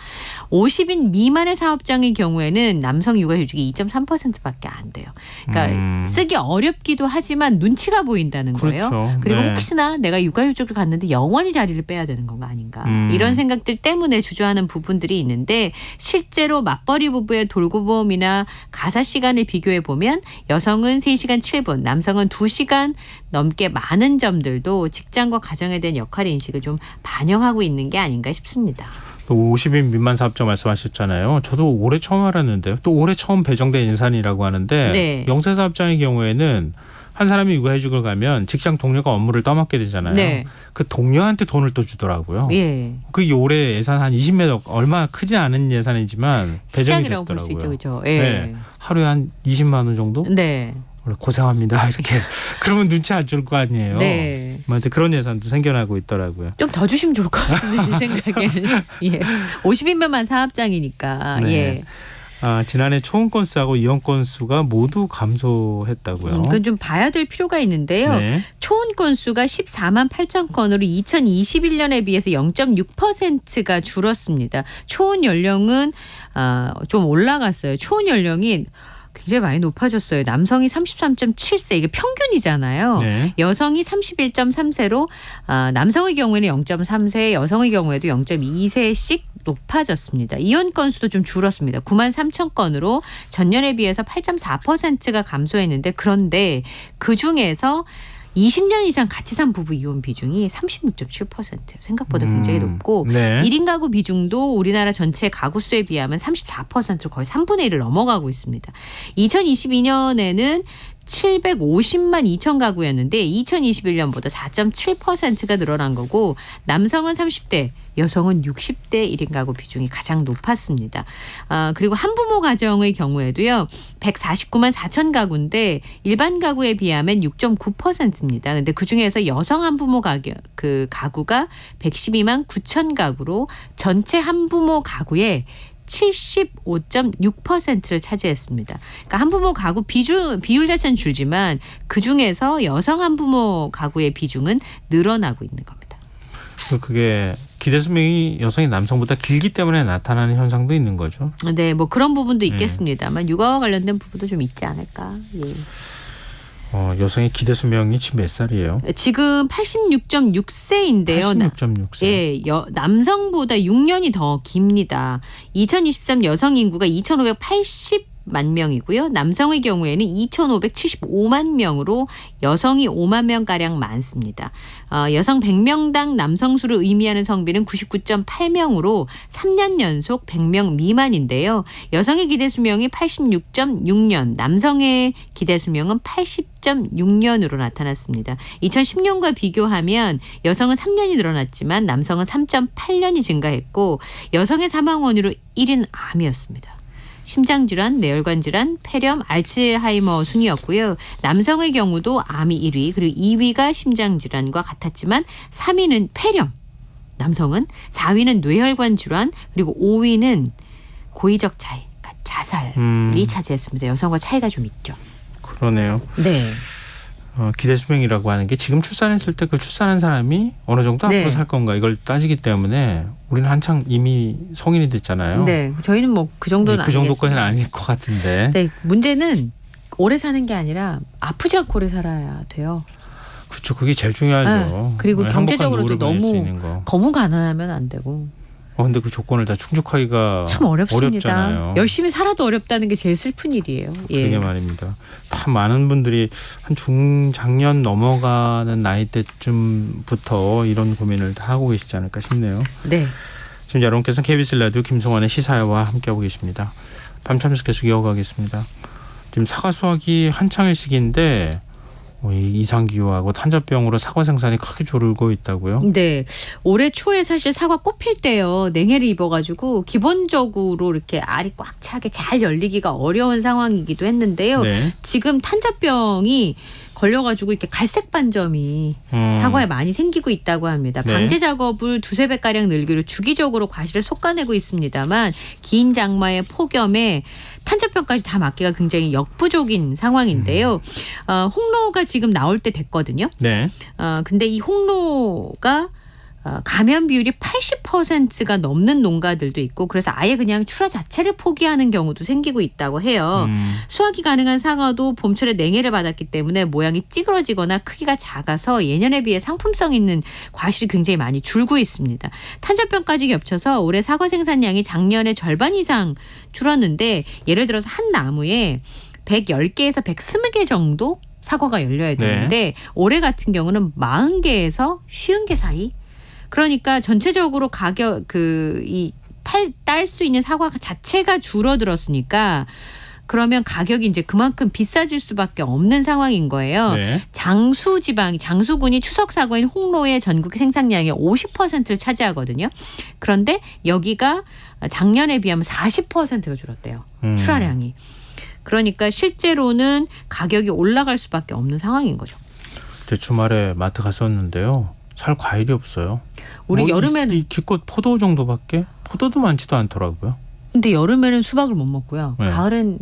S12: 50인 미만의 사업장의 경우에는 남성 육아휴직이 2.3%밖에 안 돼요. 그러니까 쓰기 어렵기도 하지만 눈치가 보인다는 거예요.
S1: 그렇죠.
S12: 그리고
S1: 네.
S12: 혹시나 내가 육아휴직을 갔는데 영원히 자리를 빼야 되는 건가 아닌가 이런 생각들 때문에 주저하는 부분들이 있는데 실제로 맞벌이 부부의 돌보험이나 가사 시간을 비교해 보면 여성은 3시간 7분, 남성은 2시간 넘게 많은 점들도 직장과 가정에 대한 역할 인식을 좀 반영하고 있는 게 아닌가 싶습니다.
S1: 또 50인 미만 사업자 말씀하셨잖아요. 저도 올해 처음 알았는데요. 또 올해 처음 배정된 인산이라고 하는데
S12: 네.
S1: 영세 사업장의 경우에는 한 사람이 육아휴직을 가면 직장 동료가 업무를 떠맡게 되잖아요.
S12: 네.
S1: 그 동료한테 돈을 또 주더라고요.
S12: 예.
S1: 그게 올해 예산 한 20억 얼마 크지 않은 예산이지만 배정이
S12: 시작이라고 볼 수
S1: 됐더라고요.
S12: 있죠, 그렇죠? 예.
S1: 네. 하루에 한 20만 원 정도?
S12: 네.
S1: 고생합니다. 이렇게 그러면 눈치 안 줄 거 아니에요.
S12: 네.
S1: 아무튼 그런 예산도 생겨나고 있더라고요.
S12: 좀 더 주시면 좋을 것 같은데 제 생각에는. 예. 50인만 사업장이니까.
S1: 네.
S12: 예.
S1: 지난해 초혼 건수하고 이혼 건수가 모두 감소했다고요.
S12: 그건 좀 봐야 될 필요가 있는데요.
S1: 네.
S12: 초혼 건수가 14만 8천 건으로 2021년에 비해서 0.6%가 줄었습니다. 초혼 연령은 좀 올라갔어요. 초혼 연령이 굉장히 많이 높아졌어요. 남성이 33.7세 이게 평균이잖아요.
S1: 네.
S12: 여성이 31.3세로 남성의 경우에는 0.3세, 여성의 경우에도 0.2세씩 높아졌습니다. 이혼 건수도 좀 줄었습니다. 9만 3천 건으로 전년에 비해서 8.4%가 감소했는데 그런데 그중에서 20년 이상 같이 산 부부 이혼 비중이 36.7%. 생각보다 굉장히 높고
S1: 네.
S12: 1인 가구 비중도 우리나라 전체 가구 수에 비하면 34%로 거의 3분의 1을 넘어가고 있습니다. 2022년에는 750만 2천 가구였는데 2021년보다 4.7%가 늘어난 거고 남성은 30대, 여성은 60대 1인 가구 비중이 가장 높았습니다. 그리고 한부모 가정의 경우에도요. 149만 4천 가구인데 일반 가구에 비하면 6.9%입니다. 근데 그중에서 여성 한부모 가구가 112만 9천 가구로 전체 한부모 가구의 75.6%를 차지했습니다. 그러니까 한부모 가구 비율 자체는 줄지만 그중에서 여성 한부모 가구의 비중은 늘어나고 있는 겁니다.
S1: 그게 기대 수명이 여성이 남성보다 길기 때문에 나타나는 현상도 있는 거죠.
S12: 네, 뭐 그런 부분도 있겠습니다만 육아와 관련된 부분도 좀 있지 않을까. 예.
S1: 여성의 기대 수명이 지금 몇 살이에요?
S12: 지금 86.6세인데요.
S1: 86.6세.
S12: 예, 남성보다 6년이 더 깁니다. 2023 여성 인구가 2,580만 명이고요. 남성의 경우에는 2,575만 명으로 여성이 5만 명가량 많습니다. 여성 100명당 남성 수를 의미하는 성비는 99.8명으로 3년 연속 100명 미만인데요. 여성의 기대 수명이 86.6년, 남성의 기대 수명은 80.6년으로 나타났습니다. 2010년과 비교하면 여성은 3년이 늘어났지만 남성은 3.8년이 증가했고 여성의 사망 원인으로 1위는 암이었습니다. 심장질환, 뇌혈관 질환, 폐렴, 알츠하이머 순이었고요. 남성의 경우도 암이 1위 그리고 2위가 심장질환과 같았지만 3위는 폐렴, 남성은 4위는 뇌혈관 질환 그리고 5위는 고의적 차이, 그러니까 자살이 차지했습니다. 여성과 차이가 좀 있죠.
S1: 그러네요.
S12: 네.
S1: 기대 수명이라고 하는 게 지금 출산했을 때 그 출산한 사람이 어느 정도 앞으로 살 건가 이걸 따지기 때문에 우리는 한창 이미 성인이 됐잖아요.
S12: 네, 저희는 뭐 그 정도는
S1: 그 정도까지는 아닐 것 같은데.
S12: 네, 문제는 오래 사는 게 아니라 아프지 않고 오래 살아야 돼요.
S1: 그렇죠. 그게 제일 중요하죠.
S12: 그리고 경제적으로도 너무
S1: 거.
S12: 너무 가난하면 안 되고.
S1: 근데 그 조건을 다 충족하기가
S12: 참 어렵습니다.
S1: 어렵잖아요.
S12: 열심히 살아도 어렵다는 게 제일 슬픈 일이에요. 예.
S1: 그게 말입니다. 다 많은 분들이 한 중장년 넘어가는 나이 때쯤부터 이런 고민을 다 하고 계시지 않을까 싶네요.
S12: 네.
S1: 지금 여러분께서는 KBS 라디오 김성환의 시사회와 함께하고 계십니다. 밤참수 계속 이어가겠습니다. 지금 사과 수확이 한창일 시기인데 이상기후하고 탄저병으로 사과 생산이 크게 줄고 있다고요?
S12: 네. 올해 초에 사실 사과 꽃필 때요. 냉해를 입어가지고 기본적으로 이렇게 알이 꽉 차게 잘 열리기가 어려운 상황이기도 했는데요.
S1: 네.
S12: 지금 탄저병이 걸려가지고 이렇게 갈색 반점이 사과에 많이 생기고 있다고 합니다.
S1: 네.
S12: 방제 작업을 2~3배가량 늘기로 주기적으로 과실을 솎아내고 있습니다만 긴 장마의 폭염에 탄저병까지 다 막기가 굉장히 역부족인 상황인데요. 홍로가 지금 나올 때 됐거든요.
S1: 네.
S12: 근데 이 홍로가 감염 비율이 80%가 넘는 농가들도 있고 그래서 아예 그냥 출하 자체를 포기하는 경우도 생기고 있다고 해요. 수확이 가능한 사과도 봄철에 냉해를 받았기 때문에 모양이 찌그러지거나 크기가 작아서 예년에 비해 상품성 있는 과실이 굉장히 많이 줄고 있습니다. 탄저병까지 겹쳐서 올해 사과 생산량이 작년의 절반 이상 줄었는데 예를 들어서 한 나무에 110개에서 120개 정도 사과가 열려야 되는데 올해 같은 경우는 40개에서 50개 사이. 그러니까 전체적으로 가격 딸 수 있는 사과 자체가 줄어들었으니까 그러면 가격이 이제 그만큼 비싸질 수밖에 없는 상황인 거예요.
S1: 네.
S12: 장수군이 추석 사과인 홍로의 전국 생산량의 50%를 차지하거든요. 그런데 여기가 작년에 비하면 40%가 줄었대요. 출하량이. 그러니까 실제로는 가격이 올라갈 수밖에 없는 상황인 거죠.
S1: 제 주말에 마트 갔었는데요. 살 과일이 없어요.
S12: 우리 여름에는
S1: 기껏 포도 정도밖에 포도도 많지도 않더라고요.
S12: 근데 여름에는 수박을 못 먹고요.
S1: 네.
S12: 가을엔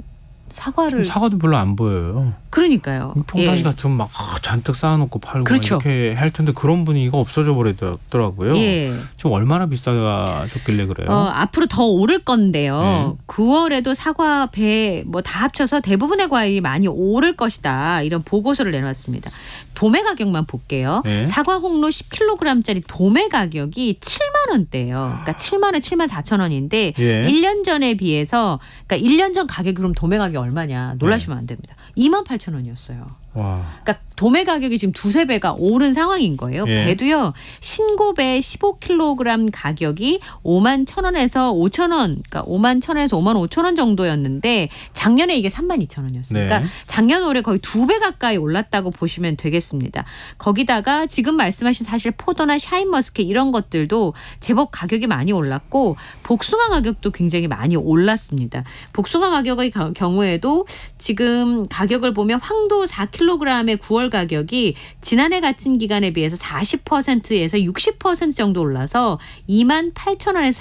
S12: 사과도
S1: 별로 안 보여요.
S12: 그러니까요.
S1: 평상시 같으면 막 잔뜩 쌓아놓고 팔고
S12: 그렇죠.
S1: 이렇게 할 텐데 그런 분위기가 없어져 버리더라고요.
S12: 예.
S1: 지금 얼마나 비싸졌길래 그래요?
S12: 앞으로 더 오를 건데요. 9월에도 사과, 배 다 합쳐서 대부분의 과일이 많이 오를 것이다. 이런 보고서를 내놨습니다. 도매 가격만 볼게요.
S1: 네.
S12: 사과 홍로 10kg짜리 도매 가격이 7만 원대예요. 그러니까 7만 원, 7만 4천 원인데
S1: 예.
S12: 1년 전에 비해서 그러니까 1년 전 가격이 그럼 도매 가격이 얼마냐 놀라시면 안 됩니다. 28,000원이었어요.
S1: 와.
S12: 그러니까 도매 가격이 지금 2-3배가 오른 상황인 거예요.
S1: 예.
S12: 배도요. 신고배 15kg 가격이 51,000원에서 5,000원, 그러니까 51,000원에서 55,000원 정도였는데 작년에 이게 32,000원이었어요.
S1: 네.
S12: 그러니까 작년 올해 거의 2배 가까이 올랐다고 보시면 되겠습니다. 거기다가 지금 말씀하신 사실 포도나 샤인머스켓 이런 것들도 제법 가격이 많이 올랐고 복숭아 가격도 굉장히 많이 올랐습니다. 복숭아 가격의 경우에도 지금 가격을 보면 황도 4kg의 9월 가격이 지난해 같은 기간에 비해서 40%에서 60% 정도 올라서 28,000원에서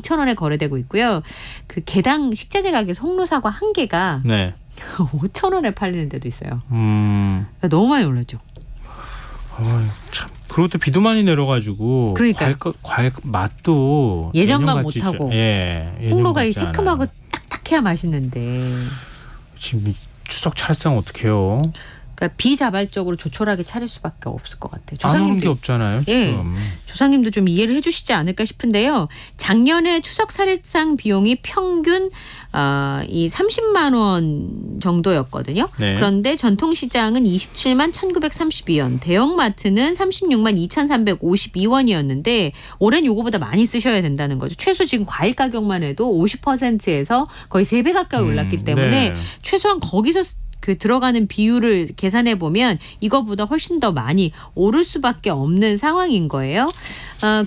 S12: 32,000원에 거래되고 있고요. 그 개당 식자재 가격 송로사과 한 개가
S1: 네.
S12: 5,000원에 팔리는 데도 있어요. 그러니까 너무 많이 올랐죠.
S1: 참. 그리고 또 비도 많이 내려가지고
S12: 그러니까.
S1: 과일 맛도
S12: 예전만
S1: 예년 같지
S12: 못하고.
S1: 예, 예년
S12: 홍로가 이
S1: 같지 않아요.
S12: 새콤하고 딱딱해야 맛있는데.
S1: 지금 이 추석 찰상 어떡해요?
S12: 그러니까 비자발적으로 조촐하게 차릴 수밖에 없을 것 같아요.
S1: 안 오는 게 없잖아요.
S12: 예.
S1: 지금.
S12: 조상님도 좀 이해를 해주시지 않을까 싶은데요. 작년에 추석 사례상 비용이 평균 이 30만 원 정도였거든요.
S1: 네.
S12: 그런데 전통시장은 27만 1,932원, 대형마트는 36만 2,352원이었는데 올해는 요거보다 많이 쓰셔야 된다는 거죠. 최소 지금 과일 가격만 해도 50%에서 거의 3배 가까이 올랐기 때문에
S1: 네.
S12: 최소한 거기서 그 들어가는 비율을 계산해 보면 이거보다 훨씬 더 많이 오를 수밖에 없는 상황인 거예요.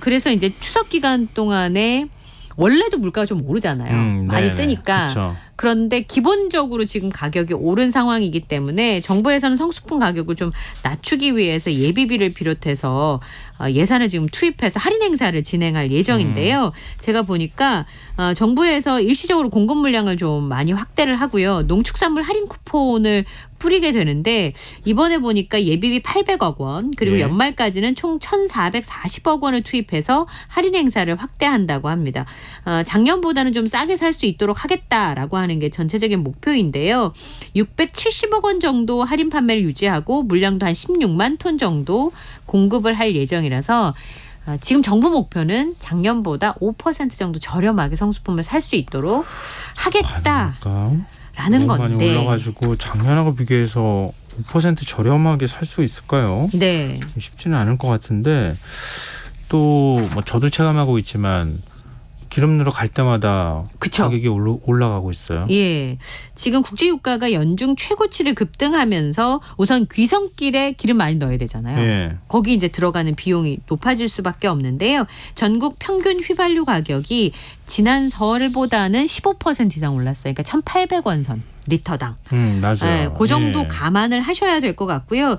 S12: 그래서 이제 추석 기간 동안에 원래도 물가가 좀 오르잖아요. 많이
S1: 네네.
S12: 쓰니까.
S1: 그쵸.
S12: 그런데 기본적으로 지금 가격이 오른 상황이기 때문에 정부에서는 성수품 가격을 좀 낮추기 위해서 예비비를 비롯해서 예산을 지금 투입해서 할인 행사를 진행할 예정인데요. 제가 보니까 정부에서 일시적으로 공급 물량을 좀 많이 확대를 하고요. 농축산물 할인 쿠폰을 뿌리게 되는데 이번에 보니까 예비비 800억 원 그리고
S1: 예.
S12: 연말까지는 총 1,440억 원을 투입해서 할인 행사를 확대한다고 합니다. 작년보다는 좀 싸게 살 수 있도록 하겠다라고 하는 게 전체적인 목표인데요. 670억 원 정도 할인 판매를 유지하고 물량도 한 16만 톤 정도 공급을 할 예정이라서 지금 정부 목표는 작년보다 5% 정도 저렴하게 성수품을 살 수 있도록 하겠다라는
S1: 너무 많이
S12: 건데.
S1: 올라가지고 작년하고 비교해서 5% 저렴하게 살 수 있을까요?
S12: 네.
S1: 쉽지는 않을 것 같은데 또 뭐 저도 체감하고 있지만 기름 넣으러 갈 때마다
S12: 그쵸.
S1: 가격이 올라가고 있어요.
S12: 예. 지금 국제유가가 연중 최고치를 급등하면서 우선 귀성길에 기름 많이 넣어야 되잖아요.
S1: 예.
S12: 거기 이제 들어가는 비용이 높아질 수밖에 없는데요. 전국 평균 휘발유 가격이 지난 설보다는 15% 이상 올랐어요. 그러니까 1,800원 선 리터당.
S1: 맞아요.
S12: 예, 그 정도
S1: 예.
S12: 감안을 하셔야 될 것 같고요.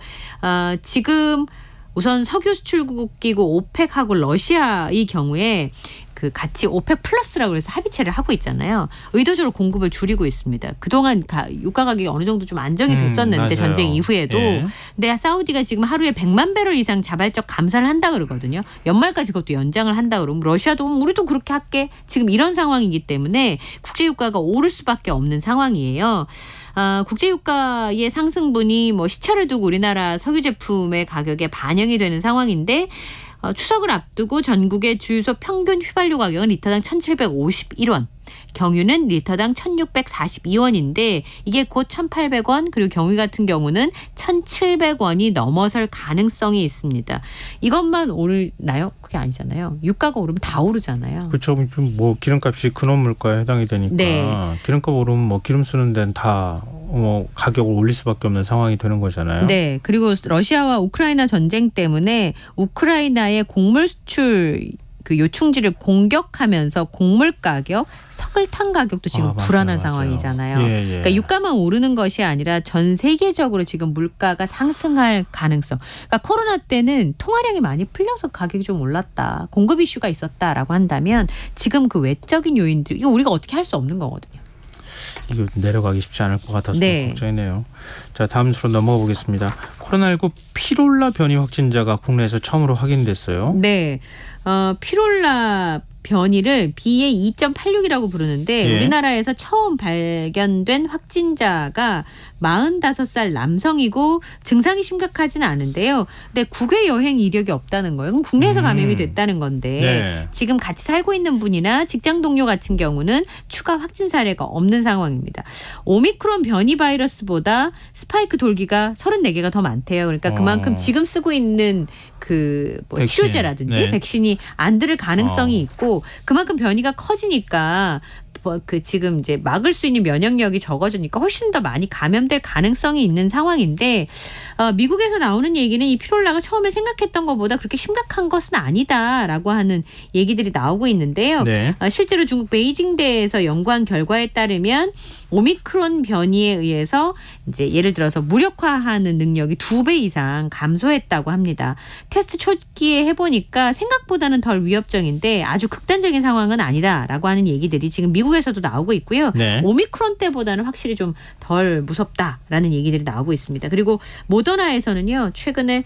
S12: 지금 우선 석유 수출국기구 오펙하고 러시아의 경우에 그 같이 오펙 플러스라고 해서 합의체를 하고 있잖아요. 의도적으로 공급을 줄이고 있습니다. 그동안 유가 가격이 어느 정도 좀 안정이 됐었는데
S1: 맞아요.
S12: 전쟁 이후에도.
S1: 예.
S12: 근데 사우디가 지금 하루에 100만 배럴 이상 자발적 감산을 한다 그러거든요. 연말까지 그것도 연장을 한다 그러면 러시아도 우리도 그렇게 할게. 지금 이런 상황이기 때문에 국제유가가 오를 수밖에 없는 상황이에요. 국제유가의 상승분이 뭐 시차를 두고 우리나라 석유 제품의 가격에 반영이 되는 상황인데 추석을 앞두고 전국의 주유소 평균 휘발유 가격은 리터당 1,751원. 경유는 리터당 1,642원인데 이게 곧 1,800원 그리고 경유 같은 경우는 1,700원이 넘어설 가능성이 있습니다. 이것만 오르나요? 그게 아니잖아요. 유가가 오르면 다 오르잖아요.
S1: 그렇죠. 뭐 기름값이 근원 물가에 해당이 되니까
S12: 네.
S1: 기름값 오르면 뭐 기름 쓰는 데는 다 가격을 올릴 수밖에 없는 상황이 되는 거잖아요.
S12: 네. 그리고 러시아와 우크라이나 전쟁 때문에 우크라이나의 곡물 수출 그 요충지를 공격하면서 곡물 가격, 석을탄 가격도 지금
S1: 맞아요,
S12: 불안한
S1: 맞아요.
S12: 상황이잖아요.
S1: 예, 예.
S12: 그러니까 유가만 오르는 것이 아니라 전 세계적으로 지금 물가가 상승할 가능성. 그러니까 코로나 때는 통화량이 많이 풀려서 가격이 좀 올랐다. 공급 이슈가 있었다라고 한다면 지금 그 외적인 요인들 이거 우리가 어떻게 할 수 없는 거거든요.
S1: 이거 내려가기 쉽지 않을 것 같아서
S12: 네.
S1: 걱정이네요. 자, 다음 수로 넘어가 보겠습니다. 코로나19 피롤라 변이 확진자가 국내에서 처음으로 확인됐어요.
S12: 네. 피롤라 변이를 BA 2.86이라고 부르는데
S1: 예.
S12: 우리나라에서 처음 발견된 확진자가 45살 남성이고 증상이 심각하지는 않은데요. 근데 국외 여행 이력이 없다는 거예요. 그럼 국내에서 감염이 됐다는 건데
S1: 네.
S12: 지금 같이 살고 있는 분이나 직장 동료 같은 경우는 추가 확진 사례가 없는 상황입니다. 오미크론 변이 바이러스보다 스파이크 돌기가 34개가 더 많대요. 그러니까 그만큼 지금 쓰고 있는 뭐
S1: 백신.
S12: 치료제라든지
S1: 네.
S12: 백신이 안 들을 가능성이 있고 그만큼 변이가 커지니까 지금 이제 막을 수 있는 면역력이 적어지니까 훨씬 더 많이 감염될 가능성이 있는 상황인데 미국에서 나오는 얘기는 이 피롤라가 처음에 생각했던 것보다 그렇게 심각한 것은 아니다라고 하는 얘기들이 나오고 있는데요.
S1: 네.
S12: 실제로 중국 베이징대에서 연구한 결과에 따르면 오미크론 변이에 의해서 이제 예를 들어서 무력화하는 능력이 2배 이상 감소했다고 합니다. 테스트 초기에 해보니까 생각보다는 덜 위협적인데 아주 극단적인 상황은 아니다라고 하는 얘기들이 지금 미국에서도 나오고 있고요.
S1: 네.
S12: 오미크론 때보다는 확실히 좀 덜 무섭다라는 얘기들이 나오고 있습니다. 그리고 모더나에서는요. 최근에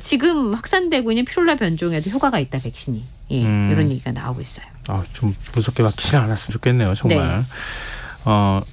S12: 지금 확산되고 있는 피롤라 변종에도 효과가 있다 백신이. 예, 이런 얘기가 나오고 있어요.
S1: 좀 무섭게 맞지는 않았으면 좋겠네요. 정말.
S12: 네.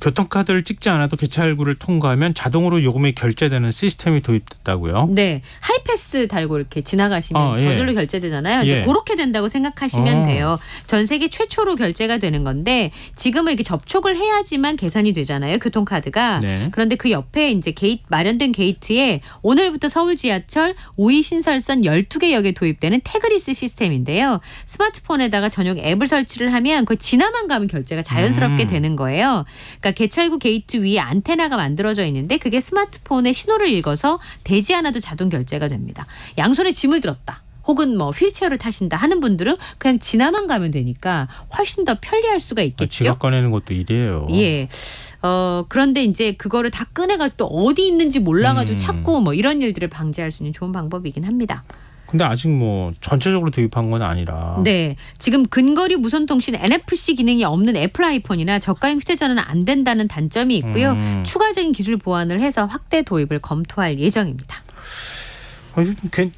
S1: 교통카드를 찍지 않아도 개찰구를 통과하면 자동으로 요금이 결제되는 시스템이 도입됐다고요?
S12: 네. 하이패스 달고 이렇게 지나가시면
S1: 예.
S12: 저절로 결제되잖아요. 이제
S1: 예.
S12: 그렇게 된다고 생각하시면 돼요. 전 세계 최초로 결제가 되는 건데 지금은 이렇게 접촉을 해야지만 계산이 되잖아요. 교통카드가.
S1: 네.
S12: 그런데 그 옆에 이제 마련된 게이트에 오늘부터 서울 지하철 5위 신설선 12개 역에 도입되는 태그리스 시스템인데요. 스마트폰에다가 전용 앱을 설치를 하면 그 지나만 가면 결제가 자연스럽게 되는 거예요. 그러니까 개찰구 게이트 위에 안테나가 만들어져 있는데 그게 스마트폰의 신호를 읽어서 대지 않아도 자동 결제가 됩니다. 양손에 짐을 들었다. 혹은 휠체어를 타신다 하는 분들은 그냥 지나만 가면 되니까 훨씬 더 편리할 수가 있겠죠.
S1: 지갑 꺼내는 것도 일이에요.
S12: 예. 그런데 이제 그거를 다 꺼내가 또 어디 있는지 몰라가지고 찾고 이런 일들을 방지할 수 있는 좋은 방법이긴 합니다.
S1: 근데 아직 전체적으로 도입한 건 아니라.
S12: 네. 지금 근거리 무선통신 NFC 기능이 없는 애플 아이폰이나 저가형 휴대전화는 안 된다는 단점이 있고요. 추가적인 기술 보완을 해서 확대 도입을 검토할 예정입니다.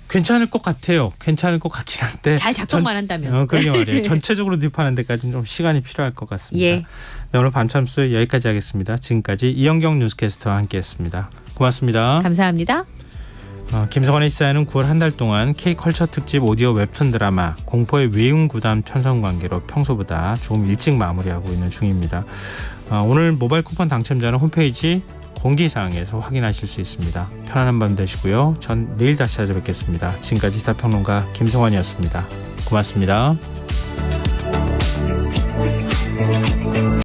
S1: 괜찮을 것 같아요. 괜찮을 것 같긴 한데.
S12: 잘 작동만 한다면.
S1: 그러게 말이에요. 전체적으로 도입하는 데까지는 좀 시간이 필요할 것 같습니다.
S12: 예.
S1: 네, 오늘 밤참수 여기까지 하겠습니다. 지금까지 이영경 뉴스캐스터와 함께했습니다. 고맙습니다.
S12: 감사합니다.
S1: 김성환의 시사회는 9월 한 달 동안 K컬처 특집 오디오 웹툰 드라마 공포의 외웅구담 편성 관계로 평소보다 조금 일찍 마무리하고 있는 중입니다. 오늘 모바일 쿠폰 당첨자는 홈페이지 공지사항에서 확인하실 수 있습니다. 편안한 밤 되시고요. 전 내일 다시 찾아뵙겠습니다. 지금까지 시사평론가 김성환이었습니다. 고맙습니다.